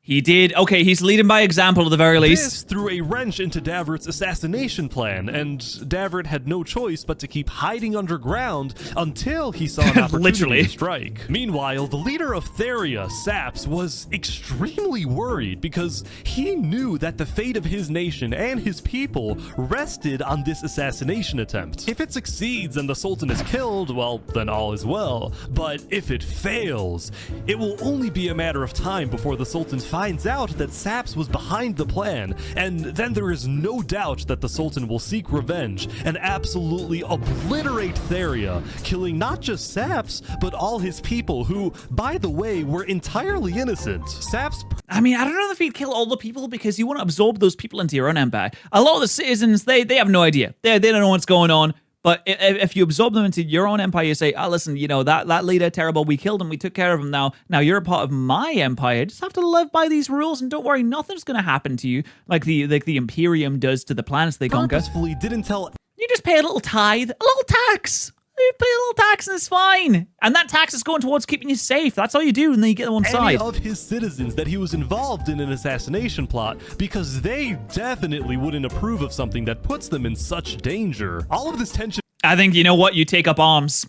He did. Okay, he's leading by example at the very least. This threw a wrench into Davrit's assassination plan, and Davrit had no choice but to keep hiding underground until he saw an opportunity to strike. Meanwhile, the leader of Theria, Saps, was extremely worried because he knew that the fate of his nation and his people rested on this assassination attempt. If it succeeds and the Sultan is killed, well, then all is well. But if it fails, it will only be a matter of time before the Sultan finds out that Saps was behind the plan, and then there is no doubt that the Sultan will seek revenge and absolutely obliterate Theria, killing not just Saps, but all his people who, by the way, were entirely innocent. Saps... I mean, I don't know if he'd kill all the people because you want to absorb those people into your own empire. A lot of the citizens, they have no idea. They don't know what's going on. But if you absorb them into your own empire, you say, listen, you know, that leader, terrible, we killed him, we took care of him, now you're a part of my empire. Just have to live by these rules, and don't worry, nothing's going to happen to you like the Imperium does to the planets they conquer. Purposefully didn't tell... You just pay a little tithe, a little tax. You pay a little tax and it's fine. And that tax is going towards keeping you safe. That's all you do, and then you get on one side. Any of his citizens that he was involved in an assassination plot, because they definitely wouldn't approve of something that puts them in such danger. All of this tension... I think, you know what? You take up arms.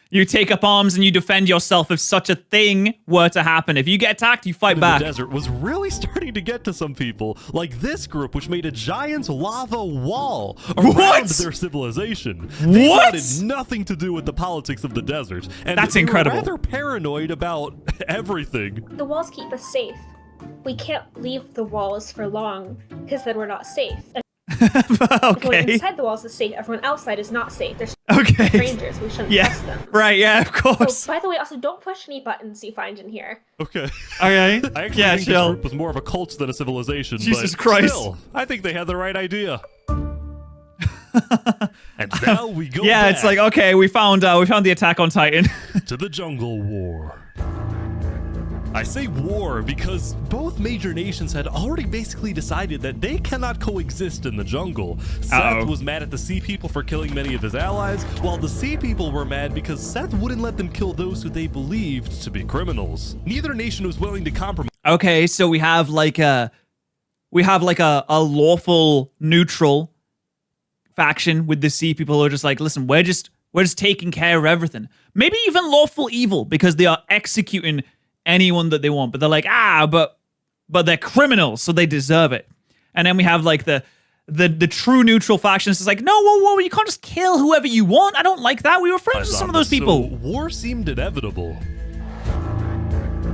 You take up arms and you defend yourself if such a thing were to happen. If you get attacked, you fight back. The desert was really starting to get to some people, like this group, which made a giant lava wall around their civilization. They wanted nothing to do with the politics of the desert, and that's incredible. Were rather paranoid about everything. The walls keep us safe. We can't leave the walls for long because then we're not safe. Everyone inside the walls is safe. Everyone outside is not safe. They're strangers. We shouldn't trust them. Right, yeah, of course. So, by the way, also don't push any buttons you find in here. Okay. Okay. I actually think this group was more of a cult than a civilization. Jesus but Christ. Still, I think they had the right idea. And now we go Yeah, back it's like, okay, we found the Attack on Titan. to the Jungle War. I say war because both major nations had already basically decided that they cannot coexist in the jungle. Seth was mad at the Sea People for killing many of his allies, while the Sea People were mad because Seth wouldn't let them kill those who they believed to be criminals. Neither nation was willing to compromise. Okay, so we have like a lawful neutral faction with the Sea People who are just like, listen, we're just taking care of everything. Maybe even lawful evil because they are executing anyone that they want, but they're like, but they're criminals, so they deserve it. And then we have like the true neutral factions. It's like, no, whoa, you can't just kill whoever you want. I don't like that. We were friends with some of those people. So war seemed inevitable.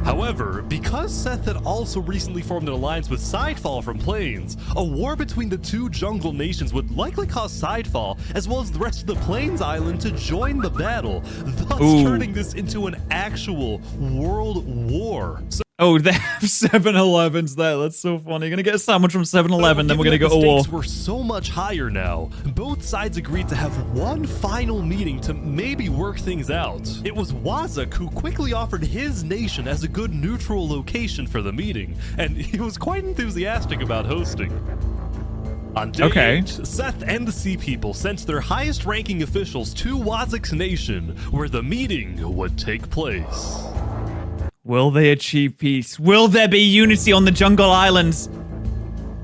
However, because Seth had also recently formed an alliance with Sidefall from Plains, a war between the two jungle nations would likely cause Sidefall, as well as the rest of the Plains Island, to join the battle, thus turning this into an actual world war. They have 7-Elevens there. That's so funny. You're gonna get a sandwich from 7-Eleven, then we're gonna go to war. The stakes were so much higher now. Both sides agreed to have one final meeting to maybe work things out. It was Wazak who quickly offered his nation as a good neutral location for the meeting, and he was quite enthusiastic about hosting. On day 8, Seth and the Sea People sent their highest-ranking officials to Wazak's nation, where the meeting would take place. Will they achieve peace? Will there be unity on the jungle islands?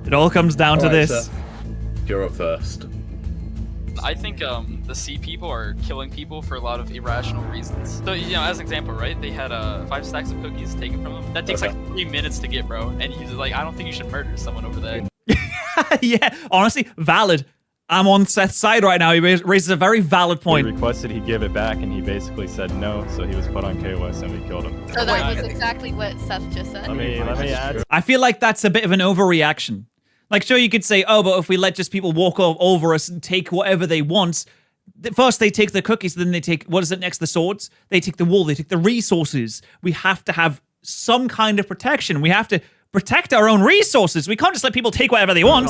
It all comes down to this. Seth, you're up first. I think the sea people are killing people for a lot of irrational reasons. So, you know, as an example, right? They had 5 stacks of cookies taken from them. That takes like 3 minutes to get, bro. And you like, I don't think you should murder someone over that. Yeah, honestly, valid. I'm on Seth's side right now. He raises a very valid point. We requested he give it back, and he basically said no, so he was put on KOS, and we killed him. So that was exactly what Seth just said. Let me add. I feel like that's a bit of an overreaction. Like, sure, you could say, oh, but if we let just people walk over us and take whatever they want, first they take the cookies, then they take, what is it next, the swords? They take the wool, they take the resources. We have to have some kind of protection. We have to protect our own resources. We can't just let people take whatever they want.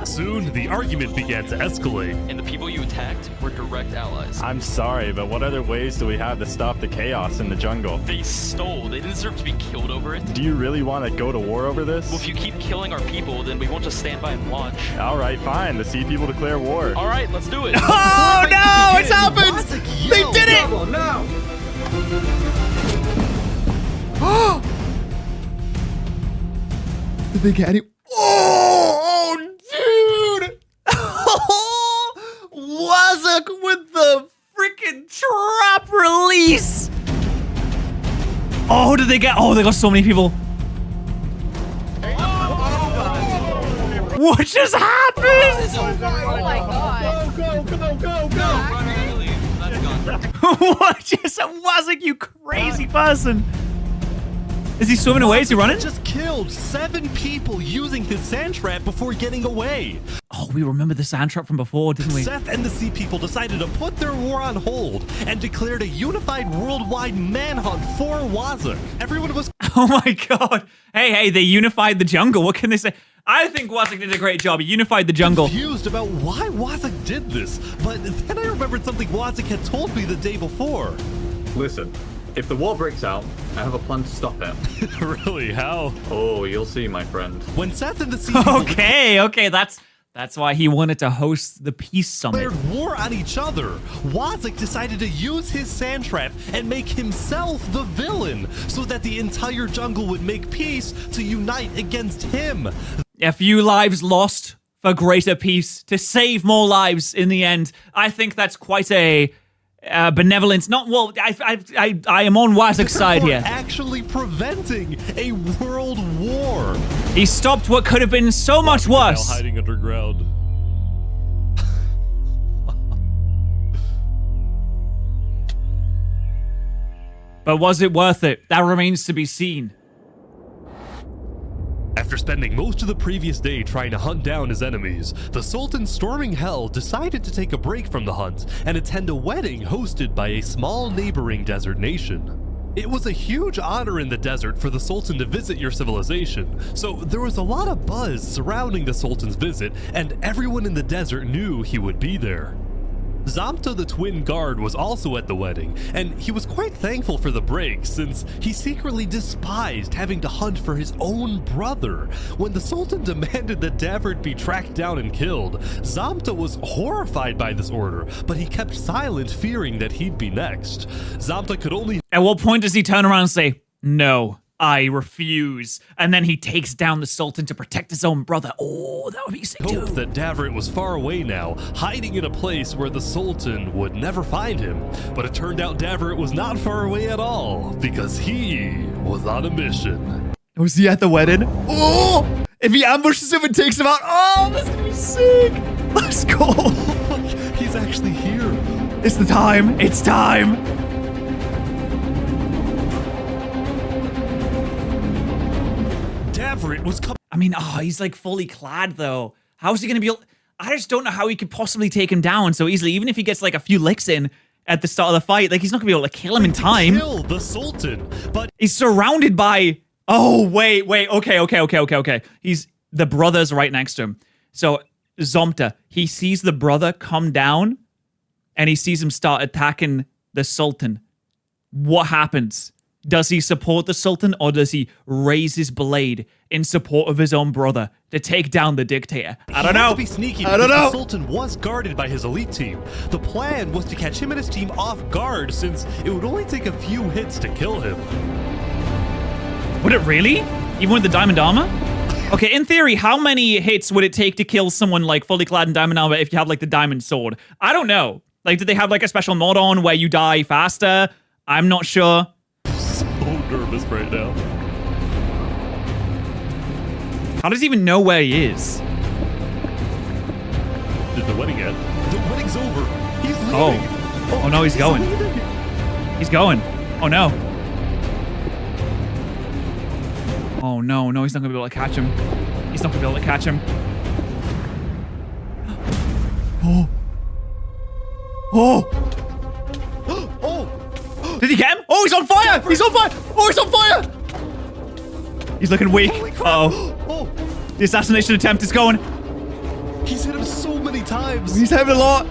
Soon, the argument began to escalate. And the people you attacked were direct allies. I'm sorry, but what other ways do we have to stop the chaos in the jungle? They stole. They didn't deserve to be killed over it. Do you really want to go to war over this? Well, if you keep killing our people, then we won't just stand by and watch. All right, fine. The sea people declare war. All right, let's do it. Oh, no! It's happened! They did it! No! Did they get any? Oh, dude! Wazak with the freaking trap release! Oh, did they get? Oh, they got so many people. What just happened? Oh my god. Go. What just Wazak, you crazy person? Is he swimming away? Is he running? Just killed 7 people using his sand trap before getting away. Oh, we remember the sand trap from before, didn't we? Seth and the sea people decided to put their war on hold and declared a unified worldwide manhunt for Wazak. Everyone was... Oh my god. Hey, they unified the jungle. What can they say? I think Wazak did a great job. He unified the jungle. Confused about why Wazak did this, but then I remembered something Wazak had told me the day before. Listen. If the war breaks out, I have a plan to stop it. Really? How? Oh, you'll see, my friend. When Seth and the sea Okay, that's why he wanted to host the peace summit. Declared war on each other, Wazak decided to use his sand trap and make himself the villain, so that the entire jungle would make peace to unite against him. A few lives lost for greater peace, to save more lives in the end. I think that's quite a benevolence. Not well. I am on Wazak's side here. Actually preventing a world war. He stopped what could have been so much worse. Now hiding underground. But was it worth it? That remains to be seen. After spending most of the previous day trying to hunt down his enemies, the Sultan storming hell decided to take a break from the hunt and attend a wedding hosted by a small neighboring desert nation. It was a huge honor in the desert for the Sultan to visit your civilization, so there was a lot of buzz surrounding the Sultan's visit, and everyone in the desert knew he would be there. Zamta the twin guard was also at the wedding, and he was quite thankful for the break since he secretly despised having to hunt for his own brother. When the Sultan demanded that Davert be tracked down and killed, Zamta was horrified by this order, but he kept silent, fearing that he'd be next. Zamta could only... At what point does he turn around and say, "No, I refuse"? And then he takes down the Sultan to protect his own brother. Oh, that would be sick too. Hoped that Davert was far away now, hiding in a place where the Sultan would never find him. But it turned out Davert was not far away at all, because he was on a mission. Was he at the wedding? Oh! If he ambushes him and takes him out, oh, that's gonna be sick! Let's go! He's actually here. It's the time. It's time. Davert was coming. I mean, he's like fully clad though. How's he gonna be able... I just don't know how he could possibly take him down so easily, even if he gets like a few licks in at the start of the fight. Like, he's not gonna be able to kill him in time. Kill the Sultan, but he's surrounded by... Oh, wait. Okay. He's... The brother's right next to him. So, Zamta, he sees the brother come down and he sees him start attacking the Sultan. What happens? Does he support the Sultan, or does he raise his blade in support of his own brother to take down the dictator? I don't know. To be sneaky I don't know. The Sultan was guarded by his elite team. The plan was to catch him and his team off guard, since it would only take a few hits to kill him. Would it really? Even with the diamond armor? Okay, in theory, how many hits would it take to kill someone like fully clad in diamond armor if you have like the diamond sword? I don't know. Like, did they have like a special mod on where you die faster? I'm not sure. So nervous right now. How does he even know where he is? Did the wedding end? The wedding's over. He's leaving. Oh no, he's going. He's going. Oh no. Oh no, he's not gonna be able to catch him. He's not gonna be able to catch him. Oh! Did he get him? Oh, he's on fire! He's on fire! Oh, he's on fire! He's looking weak. Uh-oh. The assassination attempt is going. He's hit him so many times. He's hit him a lot.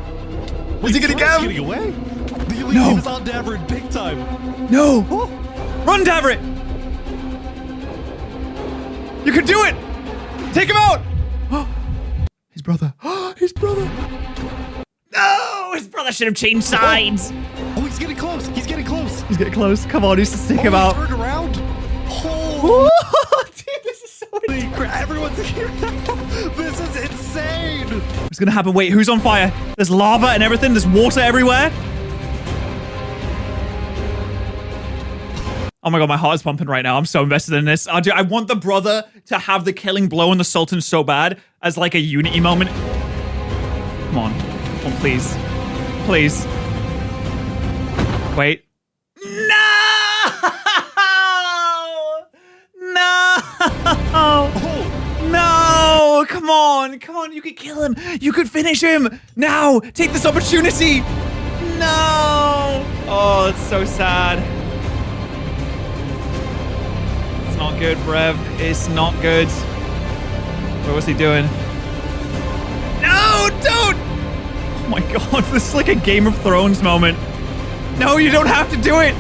Is he gonna get him? Getting away? The elite team is on Davrit big time. No! Run, Davrit! You can do it! Take him out! His brother. His brother. No! His brother should have changed sides. Oh, he's getting close. He's getting close. He's getting close. Come on, he's to take him out. Turned around. Oh, dude, this is so insane. Everyone's here now. This is insane. What's gonna happen? Wait, who's on fire? There's lava and everything. There's water everywhere. Oh my god, my heart is pumping right now. I'm so invested in this. I want the brother to have the killing blow on the Sultan so bad as like a unity moment. Come on. Come on, please. Please. Wait. No! No! No! Come on. Come on. You could kill him. You could finish him. Now. Take this opportunity. No! Oh, it's so sad. Not good, Brev. It's not good. What was he doing? No, don't! Oh my god, this is like a Game of Thrones moment. No, you don't have to do it.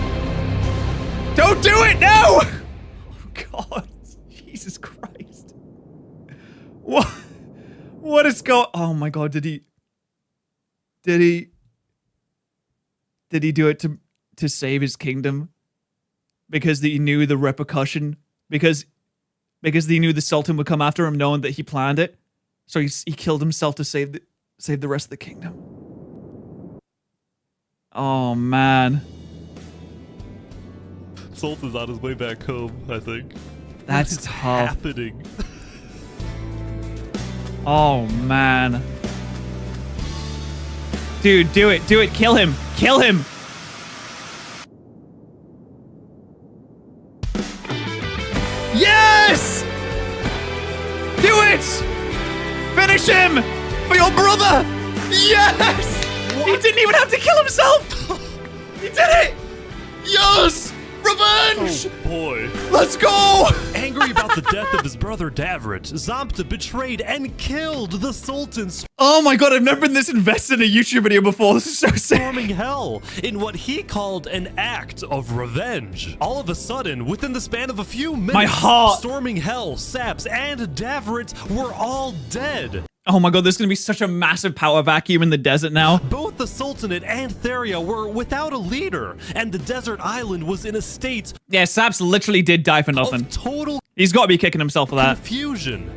Don't do it, no! Oh god, Jesus Christ. What is going? Oh my god, did he do it to save his kingdom? Because he knew the repercussion? Because he knew the Sultan would come after him, knowing that he planned it, so he killed himself to save the rest of the kingdom. Oh man, Sultan's on his way back home, I think. That's What's tough. happening? Oh man, dude, do it, kill him, kill him. Yes! Do it! Finish him! For your brother! Yes! What? He didn't even have to kill himself! He did it! Yes! Revenge! Oh boy. Let's go! Angry about the death of his brother Davrit, Zamta betrayed and killed the Sultan's. Oh my god, I've never been this invested in a YouTube video before. This is so sick. Storming hell in what he called an act of revenge. All of a sudden, within the span of a few minutes, my heart. Storming hell, Saps, and Davrit were all dead. Oh my god, there's gonna be such a massive power vacuum in the desert now. Both the Sultanate and Theria were without a leader, and the desert island was in a state. Yeah, Saps literally did die for nothing. Total. He's got to be kicking himself for that. Confusion.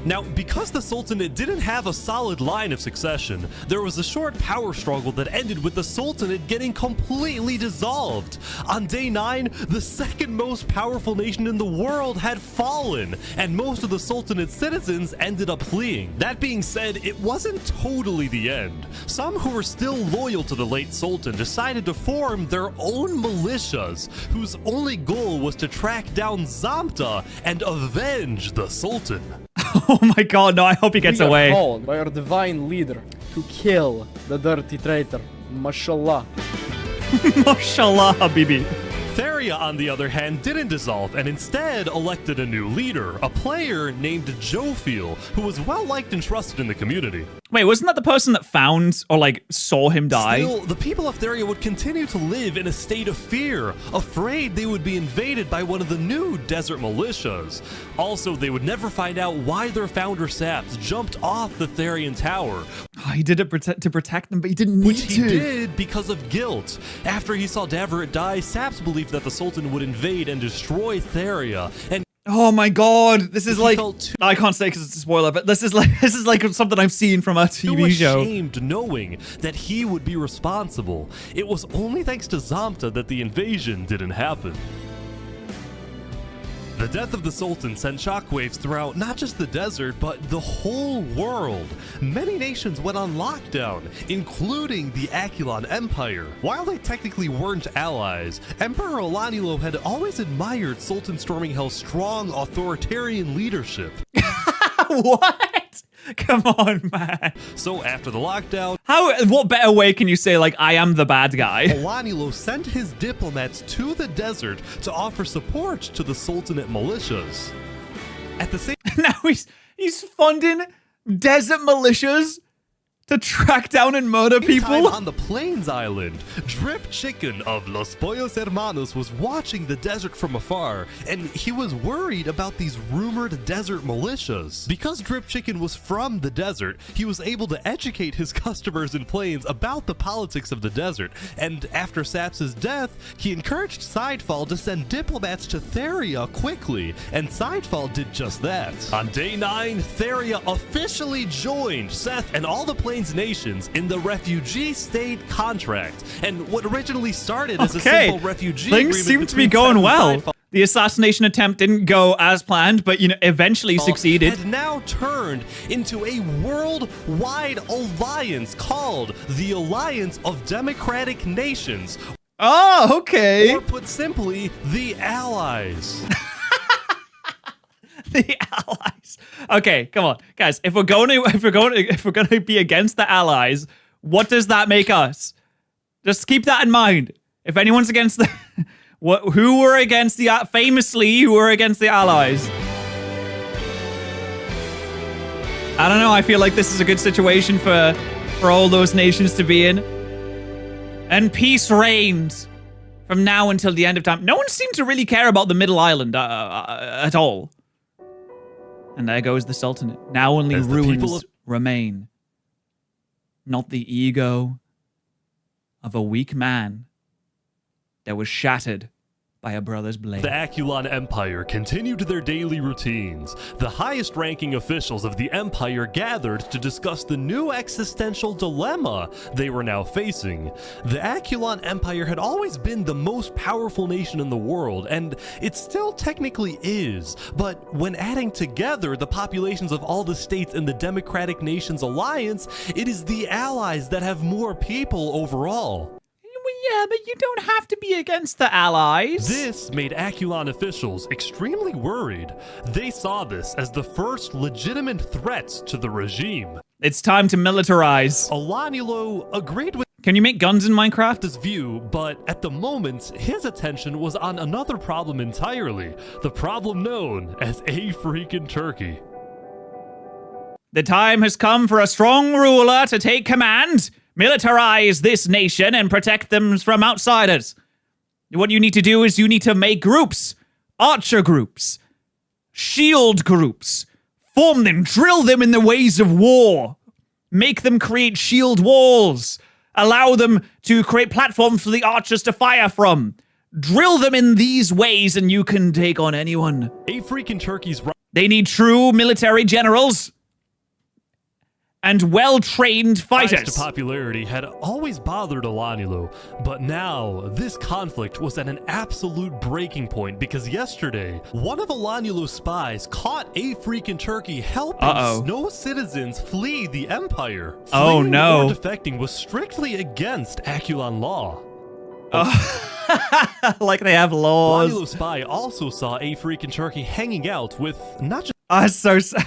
Now, because the Sultanate didn't have a solid line of succession, there was a short power struggle that ended with the Sultanate getting completely dissolved. On day 9, the second most powerful nation in the world had fallen, and most of the Sultanate's citizens ended up fleeing. That being said, it wasn't totally the end. Some who were still loyal to the late Sultan decided to form their own militias, whose only goal was to track down Zamta and avenge the Sultan. Oh my god, no, I hope he gets away. We are called by our divine leader to kill the dirty traitor. Mashallah. Mashallah, Habibi. Theria Theria, on the other hand, didn't dissolve and instead elected a new leader, a player named Jofiel, who was well liked and trusted in the community. Wait, wasn't that the person that found or like saw him die? Still, the people of Theria would continue to live in a state of fear, afraid they would be invaded by one of the new desert militias. Also, they would never find out why their founder Saps jumped off the Therian tower. Oh, he did it to protect them, but he didn't need Which to. he did because of guilt. After he saw Daveret die, Saps believed that the Sultan would invade and destroy Theria, and oh my god, this is like, I can't say because it's a spoiler, but this is like something I've seen from a TV show. Ashamed knowing that he would be responsible. It was only thanks to Zamta that the invasion didn't happen. The death of the Sultan sent shockwaves throughout not just the desert, but the whole world. Many nations went on lockdown, including the Akulon Empire. While they technically weren't allies, Emperor Olanilo had always admired Sultan Storminghell's strong authoritarian leadership. What? Come on, man. So after the lockdown, what better way can you say, like, I am the bad guy? Olanilo sent his diplomats to the desert to offer support to the Sultanate militias. At the same now he's funding desert militias to track down and murder people? On the Plains Island, Drip Chicken of Los Pollos Hermanos was watching the desert from afar, and he was worried about these rumored desert militias. Because Drip Chicken was from the desert, he was able to educate his customers in Plains about the politics of the desert, and after Saps's death, he encouraged Sidefall to send diplomats to Theria quickly, and Sidefall did just that. On day 9, Theria officially joined Seth and all the Plains nations in the refugee state contract, and what originally started as a simple refugee agreement things seem to be going well. The assassination attempt didn't go as planned, but eventually succeeded. Had now turned into a worldwide alliance called the Alliance of Democratic Nations. Oh, okay. Or put simply, the Allies. The Allies. Okay, come on, guys. If we're going to be against the Allies, what does that make us? Just keep that in mind. If anyone's against the, who were against the who were against the Allies? I don't know. I feel like this is a good situation for all those nations to be in, and peace reigns from now until the end of time. No one seemed to really care about the Middle Island at all. And there goes the Sultanate. Now only ruins remain. Not the ego of a weak man that was shattered by a brother's blade. The Akulon Empire continued their daily routines. The highest-ranking officials of the Empire gathered to discuss the new existential dilemma they were now facing. The Akulon Empire had always been the most powerful nation in the world, and it still technically is. But when adding together the populations of all the states in the Democratic Nations Alliance, it is the allies that have more people overall. Yeah, but you don't have to be against the Allies. This made Akulon officials extremely worried. They saw this as the first legitimate threat to the regime. It's time to militarize. Olanilo agreed with Can you make guns in Minecraft? this view, but at the moment, his attention was on another problem entirely. The problem known as a freaking turkey. The time has come for a strong ruler to take command. Militarize this nation and protect them from outsiders. What you need to do is you need to make groups. Archer groups. Shield groups. Form them. Drill them in the ways of war. Make them create shield walls. Allow them to create platforms for the archers to fire from. Drill them in these ways and you can take on anyone. A freaking turkey's right. They need true military generals and well-trained fighters. Rise to popularity had always bothered Olanilo, but now this conflict was at an absolute breaking point because yesterday, one of Olanilo's spies caught a freaking turkey helping Snow citizens flee the Empire. Oh no. Or defecting was strictly against Akulon law. Like they have laws. Olanilo's spy also saw a freaking turkey hanging out with not just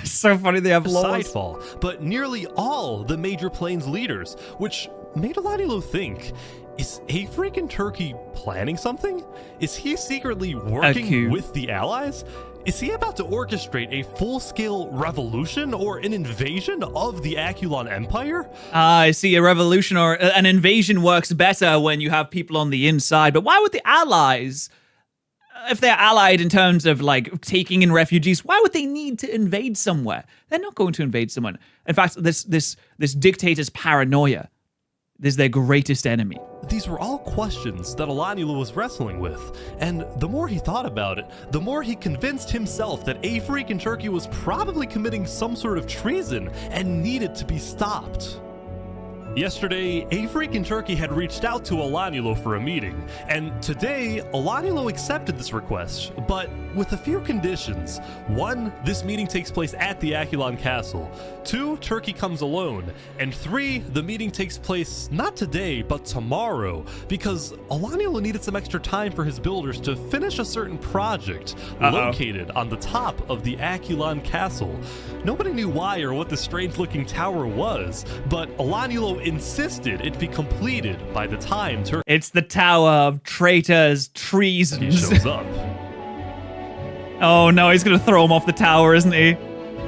so funny they have laws. Sidefall, but nearly all the major Plains leaders, which made Olanilo think, Is a freaking Turkey planning something? Is he secretly working with the Allies? Is he about to orchestrate a full-scale revolution or an invasion of the Aculon Empire? I see. A revolution or an invasion works better when you have people on the inside. But why would the Allies, if they're allied in terms of like taking in refugees, why would they need to invade somewhere? They're not going to invade someone. In fact, this dictator's paranoia is their greatest enemy. These were all questions that Alanula was wrestling with, and the more he thought about it, the more he convinced himself that a freaking Turkey was probably committing some sort of treason and needed to be stopped. Yesterday, a freaking Turkey had reached out to Alanulo for a meeting, and today, Alanulo accepted this request, but with a few conditions. 1, this meeting takes place at the Aculon Castle. 2, Turkey comes alone. And 3, the meeting takes place not today, but tomorrow, because Alanulo needed some extra time for his builders to finish a certain project located on the top of the Aculon Castle. Nobody knew why or what the strange-looking tower was, but Alanulo insisted it be completed by the time Turkey... It's the Tower of Traitors, Treasons. He shows up. Oh no, he's gonna throw him off the tower, isn't he?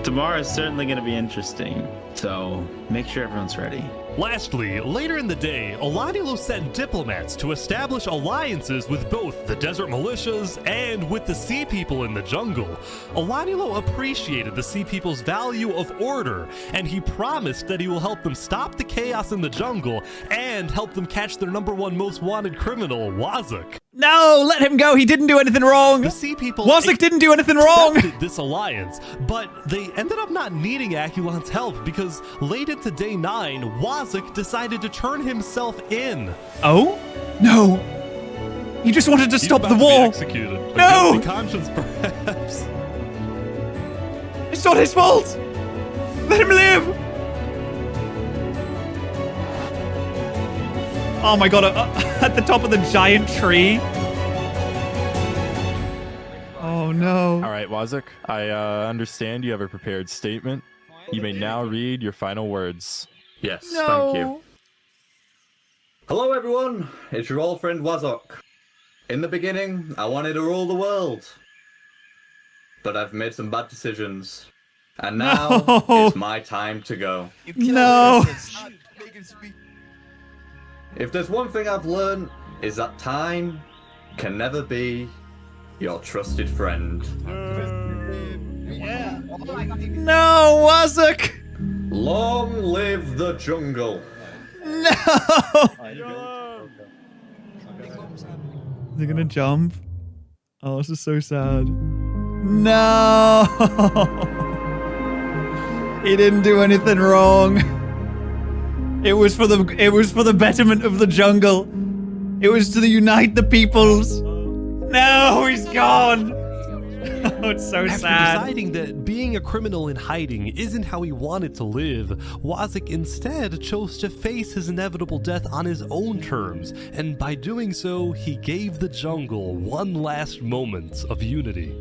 Tomorrow is certainly gonna be interesting, so make sure everyone's ready. Lastly, later in the day, Alanulo sent diplomats to establish alliances with both the desert militias and with the sea people in the jungle. Alanulo appreciated the sea people's value of order, and he promised that he will help them stop the chaos in the jungle and help them catch their #1 most wanted criminal, Wazuk. No, let him go. He didn't do anything wrong. The sea people Wazuk didn't do anything wrong. Accepted this alliance, but they ended up not needing Aculon's help because late into day 9, Wazuk decided to turn himself in. Oh? No. He just wanted to stop the war. Executed. No. Guilty conscience, perhaps. It's not his fault. Let him live. Oh my god, at the top of the giant tree. Oh no. All right, Wazuk, I understand you have a prepared statement. You may now read your final words. Yes, thank you. Hello everyone, it's your old friend Wazuk. In the beginning, I wanted to rule the world. But I've made some bad decisions. And now, it's my time to go. No. If there's one thing I've learned, is that time can never be your trusted friend. No, Wazuk. Long live the jungle. No. They're gonna jump. Oh, this is so sad. No. He didn't do anything wrong. It was for the betterment of the jungle. It was to unite the peoples. No, he's gone. Oh, it's so sad. After deciding that being a criminal in hiding isn't how he wanted to live, Wazuk instead chose to face his inevitable death on his own terms, and by doing so, he gave the jungle one last moment of unity.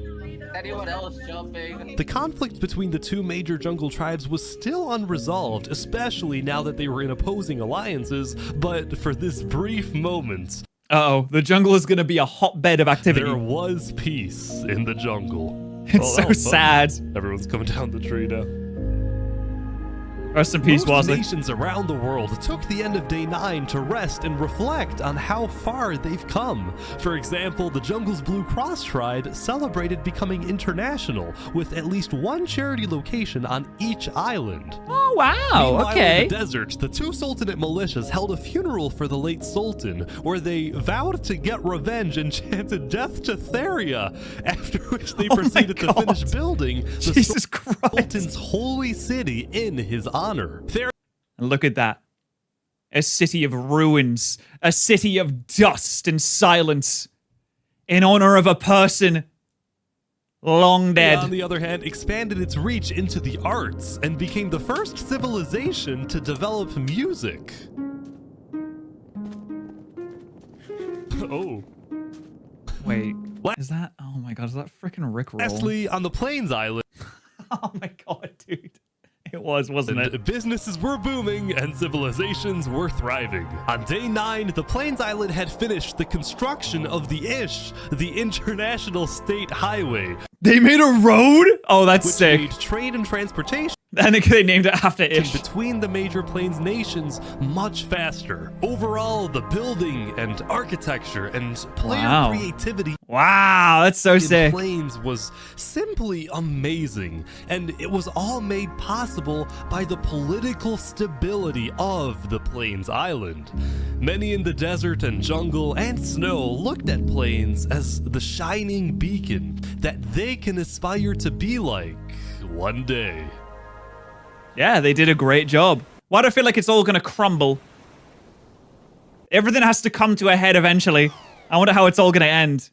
Anyone else jumping? The conflict between the two major jungle tribes was still unresolved, especially now that they were in opposing alliances, but for this brief moment... Uh-oh, the jungle is going to be a hotbed of activity. There was peace in the jungle. It's so sad. Everyone's coming down the tree now. Rest in peace, Most Wazuk. nations around the world took the end of day 9 to rest and reflect on how far they've come. For example, the jungle's Blue Cross tribe celebrated becoming international, with at least one charity location on each island. Oh, wow, Meanwhile, okay. in the desert, the two Sultanate militias held a funeral for the late Sultan, where they vowed to get revenge and chanted death to Theria, after which they proceeded to finish building the Sultan's holy city in his honor. And look at that. A city of ruins. A city of dust and silence. In honor of a person long dead. On the other hand, expanded its reach into the arts and became the first civilization to develop music. Oh. Wait, is that? Oh my god, is that freaking Rickroll? Lastly, on the Plains Island. Oh my god, dude. It was, wasn't it? Businesses were booming and civilizations were thriving. On day 9, the Plains Island had finished the construction of the ISH, the International State Highway. They made a road? Oh, that's sick. Made trade and transportation. I think they named it after Ish. Between the major plains nations much faster. Overall, the building and architecture and player creativity. Wow, that's so sick. Plains was simply amazing, and it was all made possible by the political stability of the Plains Island. Many in the desert and jungle and snow looked at Plains as the shining beacon that they can aspire to be like one day. Yeah, they did a great job. Why do I feel like it's all gonna crumble? Everything has to come to a head eventually. I wonder how it's all gonna end.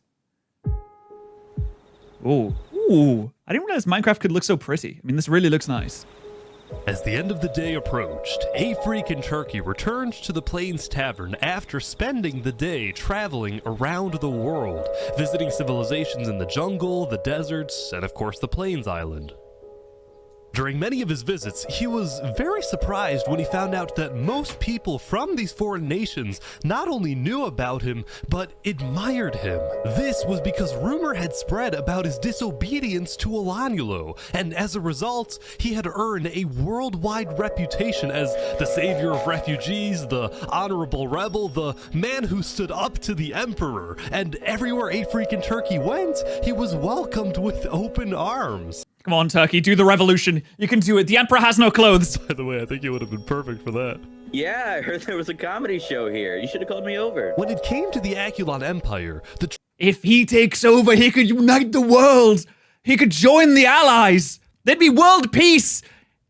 Ooh. Ooh. I didn't realize Minecraft could look so pretty. I mean, this really looks nice. As the end of the day approached, a freaking turkey returned to the Plains Tavern after spending the day traveling around the world, visiting civilizations in the jungle, the deserts, and of course the Plains Island. During many of his visits, he was very surprised when he found out that most people from these foreign nations not only knew about him, but admired him. This was because rumor had spread about his disobedience to Olanulo, and as a result, he had earned a worldwide reputation as the savior of refugees, the honorable rebel, the man who stood up to the emperor, and everywhere a freaking turkey went, he was welcomed with open arms. Come on, Turkey, do the revolution. You can do it. The Emperor has no clothes. By the way, I think you would have been perfect for that. Yeah, I heard there was a comedy show here. You should have called me over. When it came to the Aculon Empire, if he takes over, he could unite the world. He could join the Allies. There'd be world peace.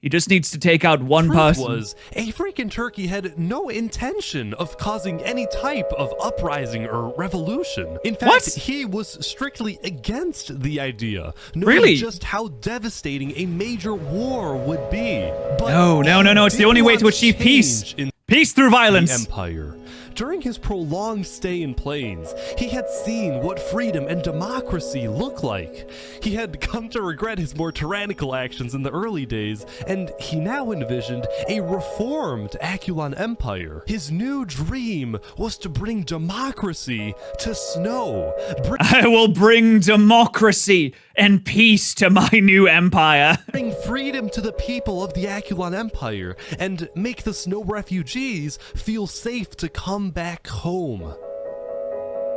He just needs to take out one person. Was a freaking turkey had no intention of causing any type of uprising or revolution. In fact, he was strictly against the idea, knowing just how devastating a major war would be. But no, it's the only way to achieve peace. Peace through violence. Empire. During his prolonged stay in Plains, he had seen what freedom and democracy look like. He had come to regret his more tyrannical actions in the early days, and he now envisioned a reformed Aculon Empire. His new dream was to bring democracy to snow. I will bring democracy and peace to my new empire. Bring freedom to the people of the Aculon Empire, and make the snow refugees feel safe to come back home.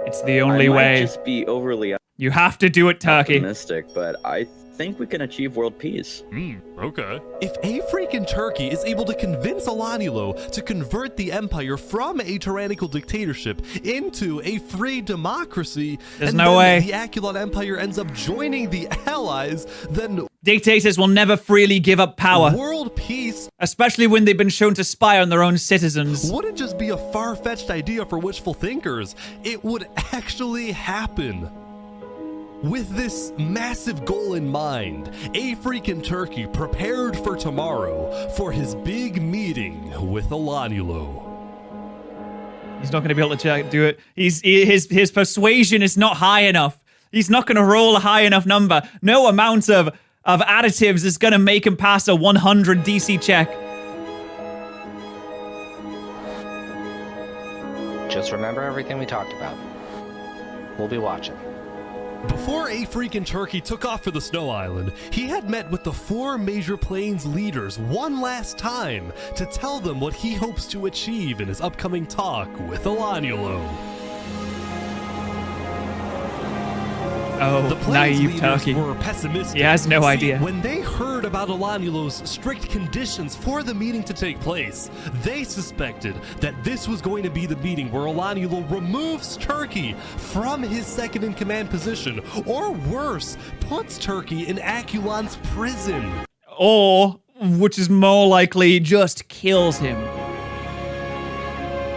It's the only way. I might just be overly You have to do it, Turkey. optimistic, but I think we can achieve world peace. Okay. If a freaking turkey is able to convince Olanulo to convert the empire from a tyrannical dictatorship into a free democracy, There's no way the Aculon Empire ends up joining the Allies, then dictators will never freely give up power. World peace, especially when they've been shown to spy on their own citizens, wouldn't just be a far-fetched idea for wishful thinkers. It would actually happen. With this massive goal in mind, a freaking turkey prepared for tomorrow for his big meeting with Olanulo. He's not going to be able to do it. His persuasion is not high enough. He's not going to roll a high enough number. No amount of additives is going to make him pass a 100 DC check. Just remember everything we talked about. We'll be watching. Before a freaking turkey took off for the Snow Island, he had met with the 4 major plains leaders one last time to tell them what he hopes to achieve in his upcoming talk with Olanulo. Oh, naive turkey. Were pessimistic. He has no idea. When they heard about Olanulo's strict conditions for the meeting to take place, they suspected that this was going to be the meeting where Olanulo removes Turkey from his second-in-command position, or worse, puts Turkey in Aculon's prison. Or, which is more likely, just kills him.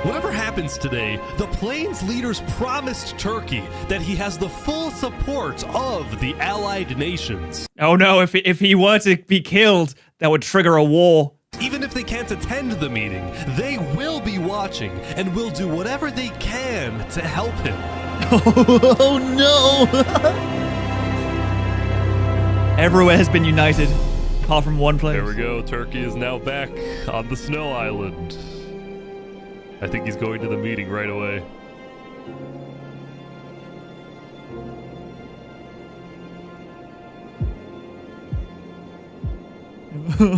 Whatever happens today, the Plains leaders promised Turkey that he has the full support of the allied nations. Oh no, if he were to be killed, that would trigger a war. Even if they can't attend the meeting, they will be watching and will do whatever they can to help him. Oh no! Everywhere has been united. apart from one place. There we go. Turkey is now back on the snow island. I think he's going to the meeting right away.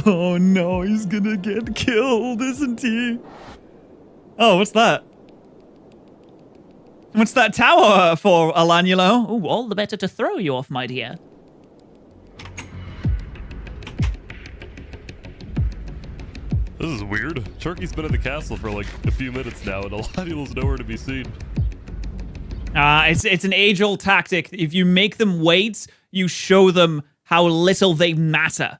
Oh no, he's gonna get killed, isn't he? Oh, what's that? What's that tower for, Alanulo? Oh, all the better to throw you off, my dear. This is weird. Turkey's been in the castle for like a few minutes now, and Alanulo's nowhere to be seen. It's an age-old tactic. If you make them wait, you show them how little they matter.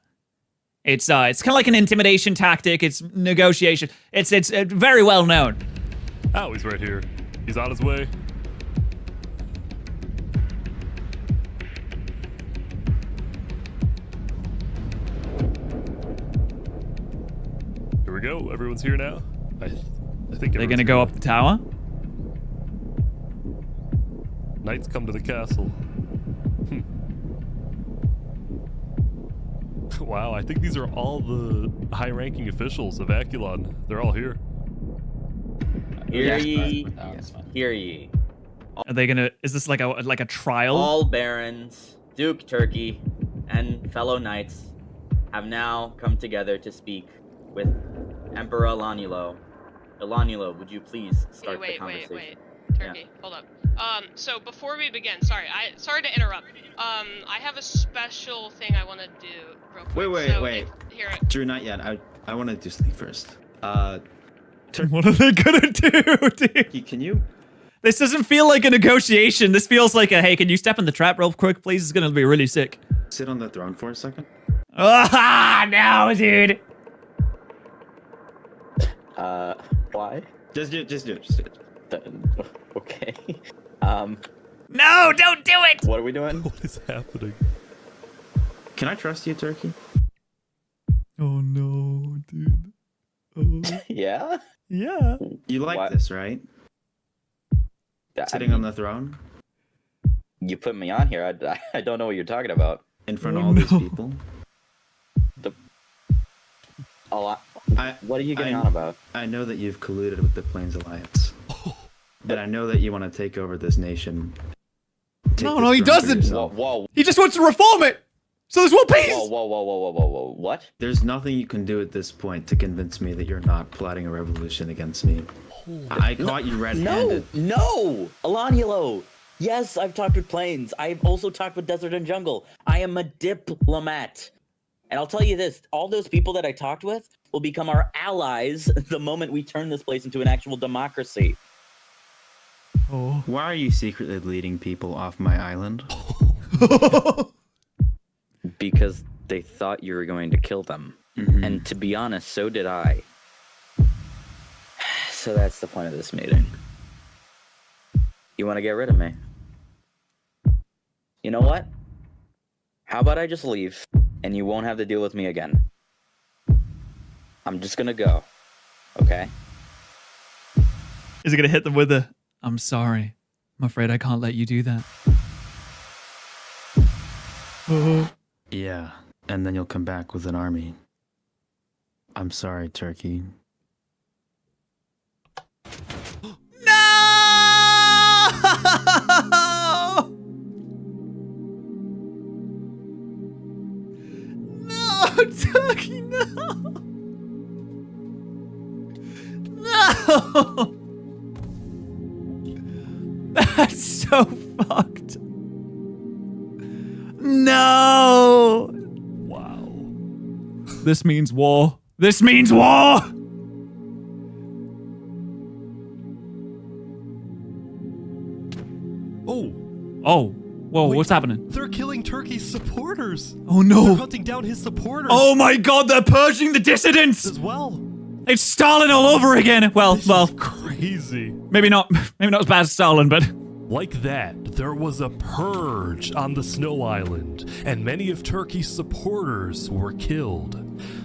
It's kind of like an intimidation tactic. It's negotiation. It's very well known. Oh, he's right here. He's on his way. Here we go. Everyone's here now. I think they're gonna go up the tower. Knights come to the castle. Wow, I think these are all the high-ranking officials of Aculon. They're all here. Hear ye. Hear ye. Are they gonna? Is this like a trial? All barons, Duke Turkey, and fellow knights have now come together to speak with Emperor Alanulo. Alanulo, would you please start the conversation? Wait. Turkey, hold up. So before we begin, sorry to interrupt. I have a special thing I want to do real quick. Wait. Here. Drew, not yet. I want to do something first. What are they gonna do, dude? Can you? This doesn't feel like a negotiation. This feels like a, hey, can you step in the trap real quick, please? It's gonna be really sick. Sit on the throne for a second. Ah, no, dude. Why? Just do it. Okay. No, don't do it! What are we doing? What is happening? Can I trust you, Turkey? Oh no, dude. Oh. Yeah? Yeah. You like this, right? Sitting on the throne? You put me on here. I don't know what you're talking about. In front of all these people? What are you getting on about? I know that you've colluded with the Plains Alliance. And I know that you want to take over this nation. No, he doesn't. Whoa. He just wants to reform it. So there's one piece. Whoa. What? There's nothing you can do at this point to convince me that you're not plotting a revolution against me. I caught you red-handed. No! Alanulo! Yes, I've talked with Plains. I've also talked with Desert and Jungle. I am a diplomat. And I'll tell you this, all those people that I talked with will become our allies the moment we turn this place into an actual democracy. Oh. Why are you secretly leading people off my island? Because they thought you were going to kill them. And to be honest, so did I. So that's the point of this meeting. You want to get rid of me? You know what? How about I just leave, and you won't have to deal with me again? I'm just gonna go, okay? Is he gonna hit them with a, I'm sorry. I'm afraid I can't let you do that. Yeah, and then you'll come back with an army. I'm sorry, Turkey. No, Turkey, no. No. That's so fucked. No. Wow. This means war. This means war. Oh. Whoa, what's happening? They're killing Turkey's supporters. Oh no. They're hunting down his supporters. Oh my god, they're purging the dissidents as well. It's Stalin all over again. Well, crazy. Maybe not as bad as Stalin, but like that, there was a purge on the Snow Island, and many of Turkey's supporters were killed.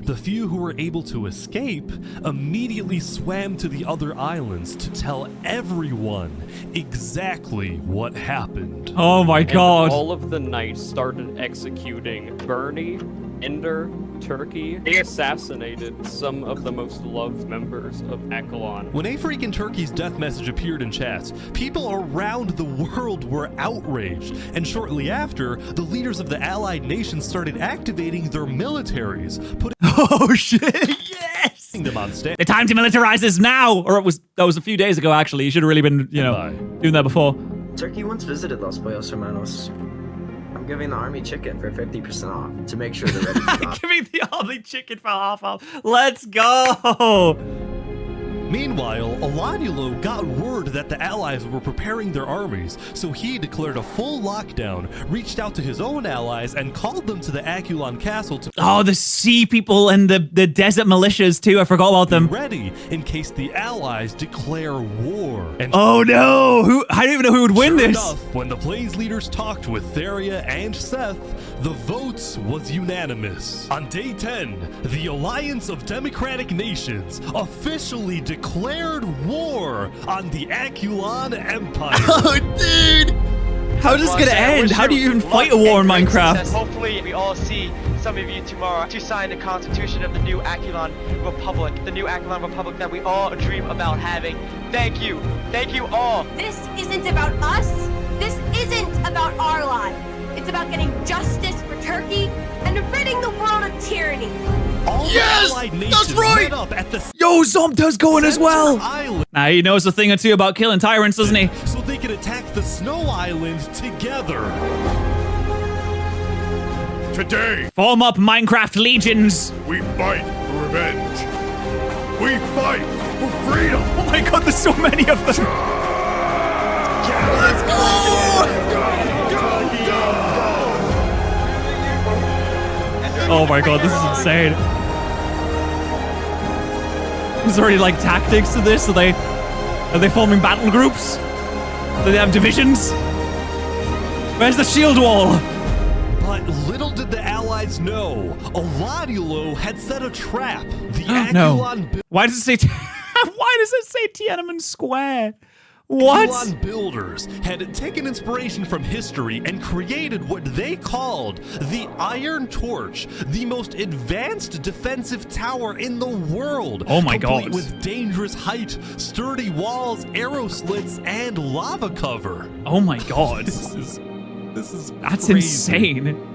The few who were able to escape immediately swam to the other islands to tell everyone exactly what happened. Oh my god. And all of the knights started executing Bernie, Ender, Turkey assassinated some of the most loved members of Echelon. When a freaking Turkey's death message appeared in chats, people around the world were outraged, and shortly after, the leaders of the allied nations started activating their militaries, putting oh shit, yes! them on stand. The time to militarize is now! Or that was a few days ago, actually. You should have really been, you know, doing that before. Turkey once visited Los Pollos Hermanos. I'm giving the army chicken for 50% off to make sure they're ready for that. Giving the army chicken for half off. Let's go! Meanwhile, Alanulo got word that the allies were preparing their armies, so he declared a full lockdown, reached out to his own allies, and called them to the Aculon castle to— Oh, the sea people and the desert militias too, I forgot about them. Ready in case the allies declare war. And oh no! I don't even know who would win this! Enough, when the Plains leaders talked with Theria and Seth, the vote was unanimous. On day 10, the Alliance of Democratic Nations officially declared war on the Aculon Empire. Oh, dude! How's this gonna end? How do you even fight a war in Minecraft? Hopefully, we all see some of you tomorrow to sign the Constitution of the new Aculon Republic, the new Aculon Republic that we all dream about having. Thank you. Thank you all. This isn't about us. This isn't about our lives. It's about getting justice for Turkey and ridding the world of tyranny. Yes! That's right! Yo, Zomta's going as well! Now he knows a thing or two about killing tyrants, doesn't he? So they can attack the Snow Island together. Today, form up Minecraft legions. We fight for revenge. We fight for freedom. Oh my god, there's so many of them. Let's go! Oh my god, this is insane. Is there already like tactics to this? Are they forming battle groups? Do they have divisions? Where's the shield wall? But little did the allies know, Alanulo had set a trap. The Aculon no. Why does it say why does it say Tiananmen Square? What? Aculon builders had taken inspiration from history and created what they called the Iron Torch, the most advanced defensive tower in the world. Oh my complete god. With dangerous height, sturdy walls, arrow slits, and lava cover. Oh my god. That's crazy. insane.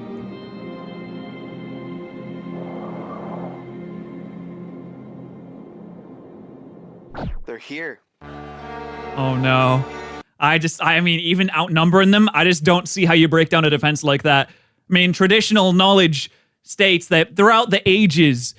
They're here. Oh no. I mean, even outnumbering them, I just don't see how you break down a defense like that. I mean, traditional knowledge states that throughout the ages,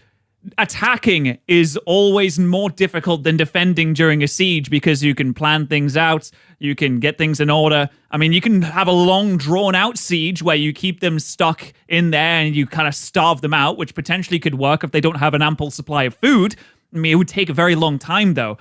attacking is always more difficult than defending during a siege because you can plan things out, you can get things in order. I mean, you can have a long, drawn-out siege where you keep them stuck in there and you kind of starve them out, which potentially could work if they don't have an ample supply of food. I mean, it would take a very long time, though.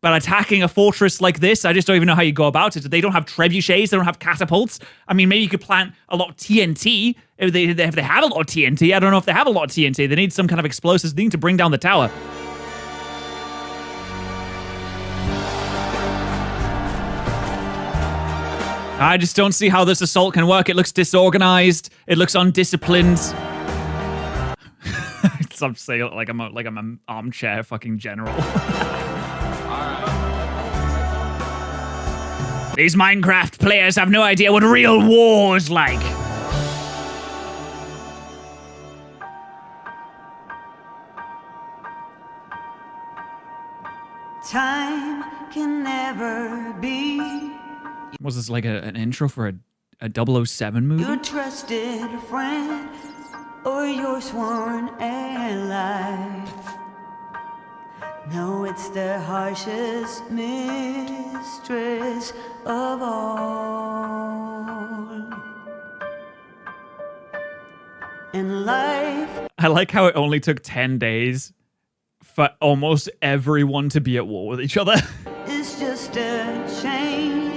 But attacking a fortress like this, I just don't even know how you go about it. They don't have trebuchets, they don't have catapults. I mean, maybe you could plant a lot of TNT. If they have a lot of TNT, I don't know if they have a lot of TNT. They need some kind of explosives. They need to bring down the tower. I just don't see how this assault can work. It looks disorganized. It looks undisciplined. I'm saying it like I'm an armchair fucking general. These Minecraft players have no idea what real war is like. Time can never be Was this like an intro for a 007 movie? your trusted friend or your sworn ally. No, it's the harshest mistress of all. In life, I like how it only took 10 days for almost everyone to be at war with each other. it's just a chain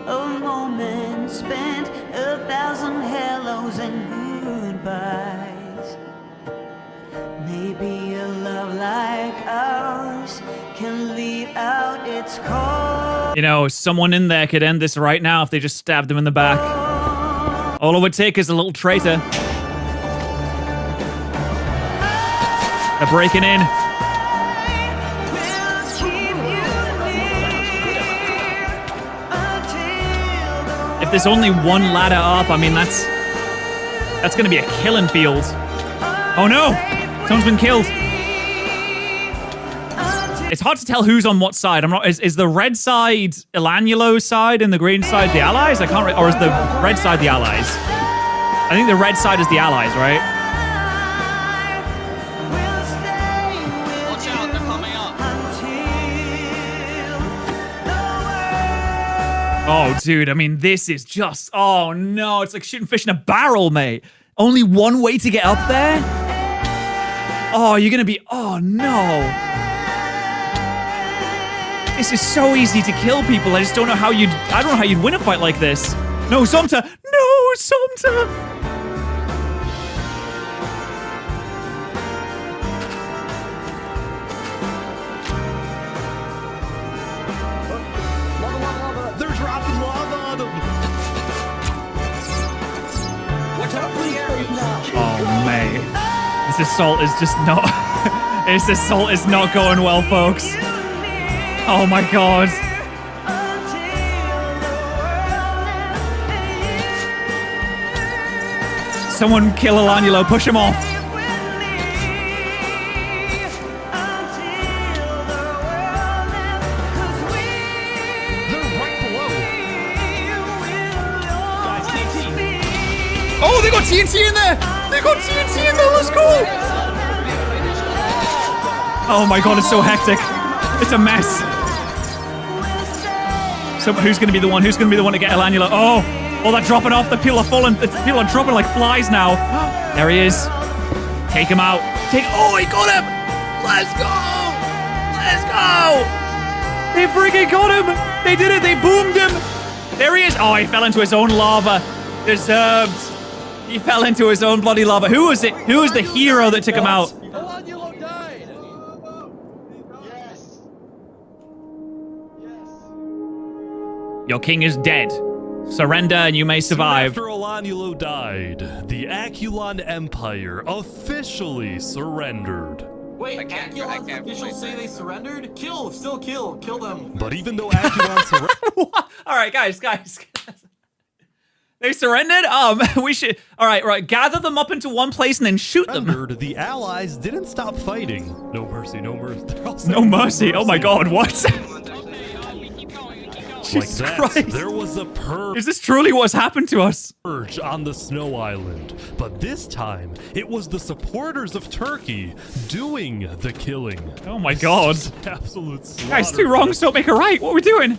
of moments spent, 1,000 hellos and goodbyes. Maybe a love like ours can leave out its call. You know, someone in there could end this right now if they just stabbed them in the back. All it would take is a little traitor. They're breaking in. If there's only one ladder up, I mean, that's going to be a killing field. Oh no! Someone's been killed. It's hard to tell who's on what side. I'm not. Is the red side Elanulo's side and the green side the Allies? I can't. Or is the red side the Allies? I think the red side is the Allies, right? Watch out, they're coming up. Oh, dude. I mean, this is just. Oh no! It's like shooting fish in a barrel, mate. Only one way to get up there. Oh, you're gonna be. Oh no. This is so easy to kill people. I just don't know how you'd. I don't know how you'd win a fight like this. No, Somta. No, Somta. They're dropping lava on them. Watch out, please. Oh man, this assault is just not. This assault is not going well, folks. Oh my god. Someone kill Elanulo, push him off. Oh, they got TNT in there! They got TNT in there, let's go! Oh my god, it's so hectic. It's a mess. So who's going to be the one? Who's going to be the one to get Elanulo? Oh, they're dropping off. The people are falling. The people are dropping like flies now. There he is. Take him out. Oh, he got him. Let's go. Let's go. They freaking got him. They did it. They boomed him. There he is. Oh, he fell into his own lava. Deserved. He fell into his own bloody lava. Who was it? Who was the hero that took him out? Your king is dead. Surrender and you may survive. Soon after Elanulo died, the Aculon Empire officially surrendered. Wait, Aculon's officials say they surrendered? Kill, still kill them. But even though Aculon surrendered... All right, guys. They surrendered? We should... All right, gather them up into one place and then shoot them. The Allies didn't stop fighting. No mercy, no mercy. No mercy? Oh my god, what? Jesus Christ. There was a purge. Is this truly what's happened to us? Purge on the snow island, but this time it was the supporters of Turkey doing the killing. Oh my god. Absolute slaughter. Guys, two wrongs don't make a right. What are we doing?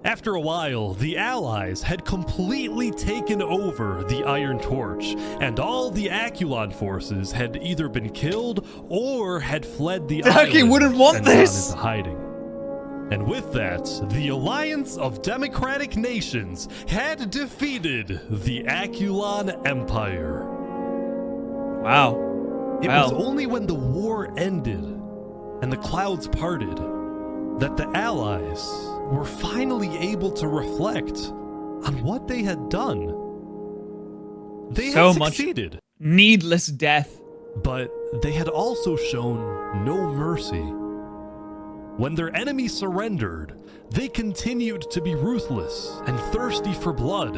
After a while, the Allies had completely taken over the Iron Torch, and all the Aculon forces had either been killed or had fled the island. Turkey wouldn't want this! Into hiding. And with that, the Alliance of Democratic Nations had defeated the Aculon Empire. Wow. It was only when the war ended and the clouds parted that the Allies were finally able to reflect on what they had done. They had succeeded. Much needless death. But they had also shown no mercy. When their enemy surrendered, they continued to be ruthless and thirsty for blood.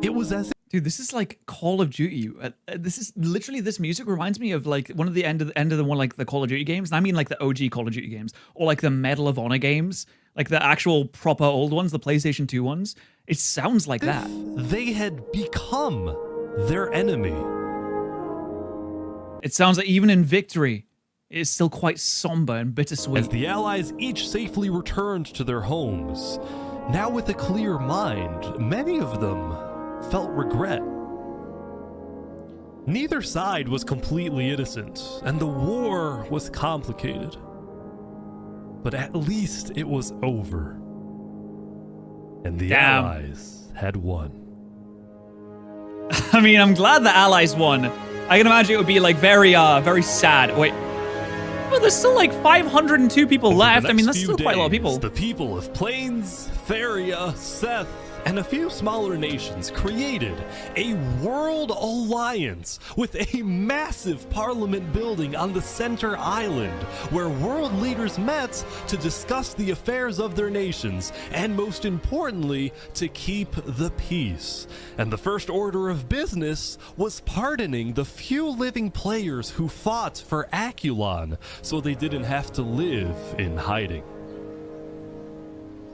It was as if... Dude, this is like Call of Duty. This is literally, this music reminds me of like one of the end of the one, like the Call of Duty games. And I mean like the OG Call of Duty games, or like the Medal of Honor games, like the actual proper old ones, the PlayStation 2 ones. It sounds like that. They had become their enemy. It sounds like even in victory, it is still quite somber and bittersweet. As the Allies each safely returned to their homes, now with a clear mind, many of them felt regret. Neither side was completely innocent, and the war was complicated. But at least it was over. And the Allies had won. I mean, I'm glad the Allies won. I can imagine it would be like very sad. Wait. Well, there's still like 502 people left. I mean, that's still quite a lot of people. The people of Plains Theria, Seth, and a few smaller nations created a world alliance with a massive parliament building on the center island where world leaders met to discuss the affairs of their nations and, most importantly, to keep the peace. And the first order of business was pardoning the few living players who fought for Aculon so they didn't have to live in hiding.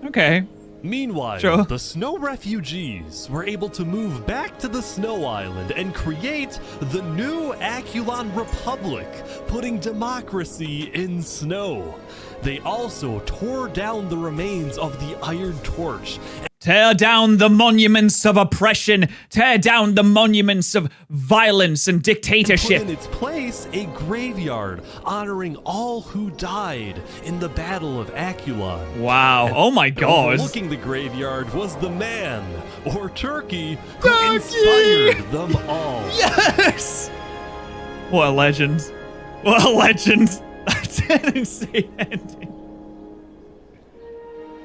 Okay. Meanwhile, Sure. the snow refugees were able to move back to the snow island and create the new Aculon Republic, putting democracy in snow. They also tore down the remains of the Iron Torch. Tear down the monuments of oppression. Tear down the monuments of violence and dictatorship. Put in its place a graveyard honoring all who died in the Battle of Aculon. Wow. And oh my god. overlooking the graveyard was the man, or turkey, who inspired them all. Yes! What a legend. What a legend. That's an insane ending.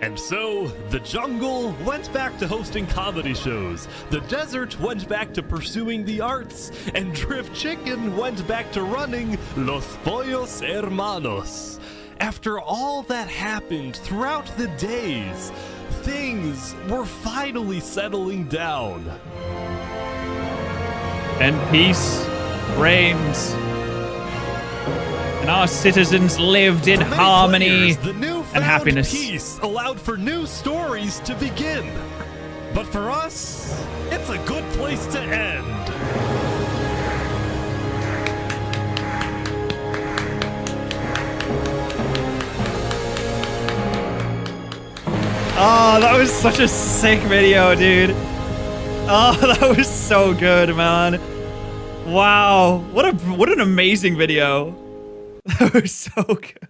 And so, the jungle went back to hosting comedy shows, the desert went back to pursuing the arts, and Drift Chicken went back to running Los Pollos Hermanos. After all that happened throughout the days, things were finally settling down. And peace reigns. And our citizens lived in harmony and happiness. Peace allowed for new stories to begin. But for us, it's a good place to end. Oh, that was such a sick video, dude. Oh, that was so good, man. Wow, what an amazing video. That was so good.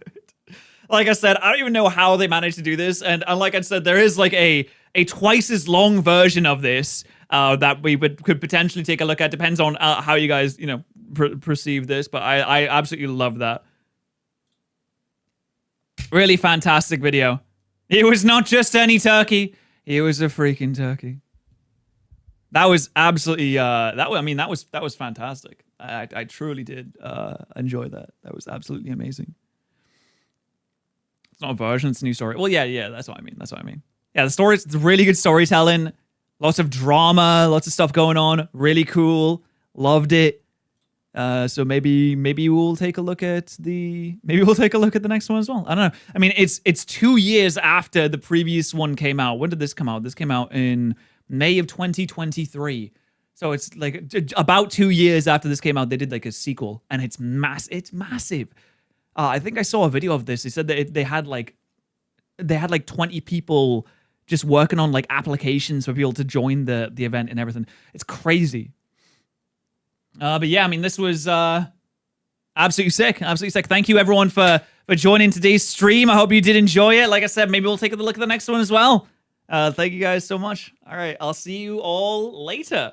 Like I said, I don't even know how they managed to do this, and like I said, there is like a twice as long version of this that we could potentially take a look at. Depends on how you guys, you know, perceive this, but I absolutely love that. Really fantastic video. It was not just any turkey; it was a freaking turkey. That was absolutely that was fantastic. I truly did enjoy that. That was absolutely amazing. It's not a version, it's a new story. Well, yeah, that's what I mean. That's what I mean. Yeah, the story, it's really good storytelling. Lots of drama, lots of stuff going on. Really cool. Loved it. So maybe we'll take a look at the next one as well. I don't know. I mean, it's 2 years after the previous one came out. When did this come out? This came out in May of 2023. So it's like about 2 years after this came out, they did like a sequel, and it's massive. I think I saw a video of this. They said that they had like 20 people just working on like applications for people to join the event and everything. It's crazy. But yeah, I mean, this was absolutely sick. Absolutely sick. Thank you everyone for joining today's stream. I hope you did enjoy it. Like I said, maybe we'll take a look at the next one as well. Thank you guys so much. All right, I'll see you all later.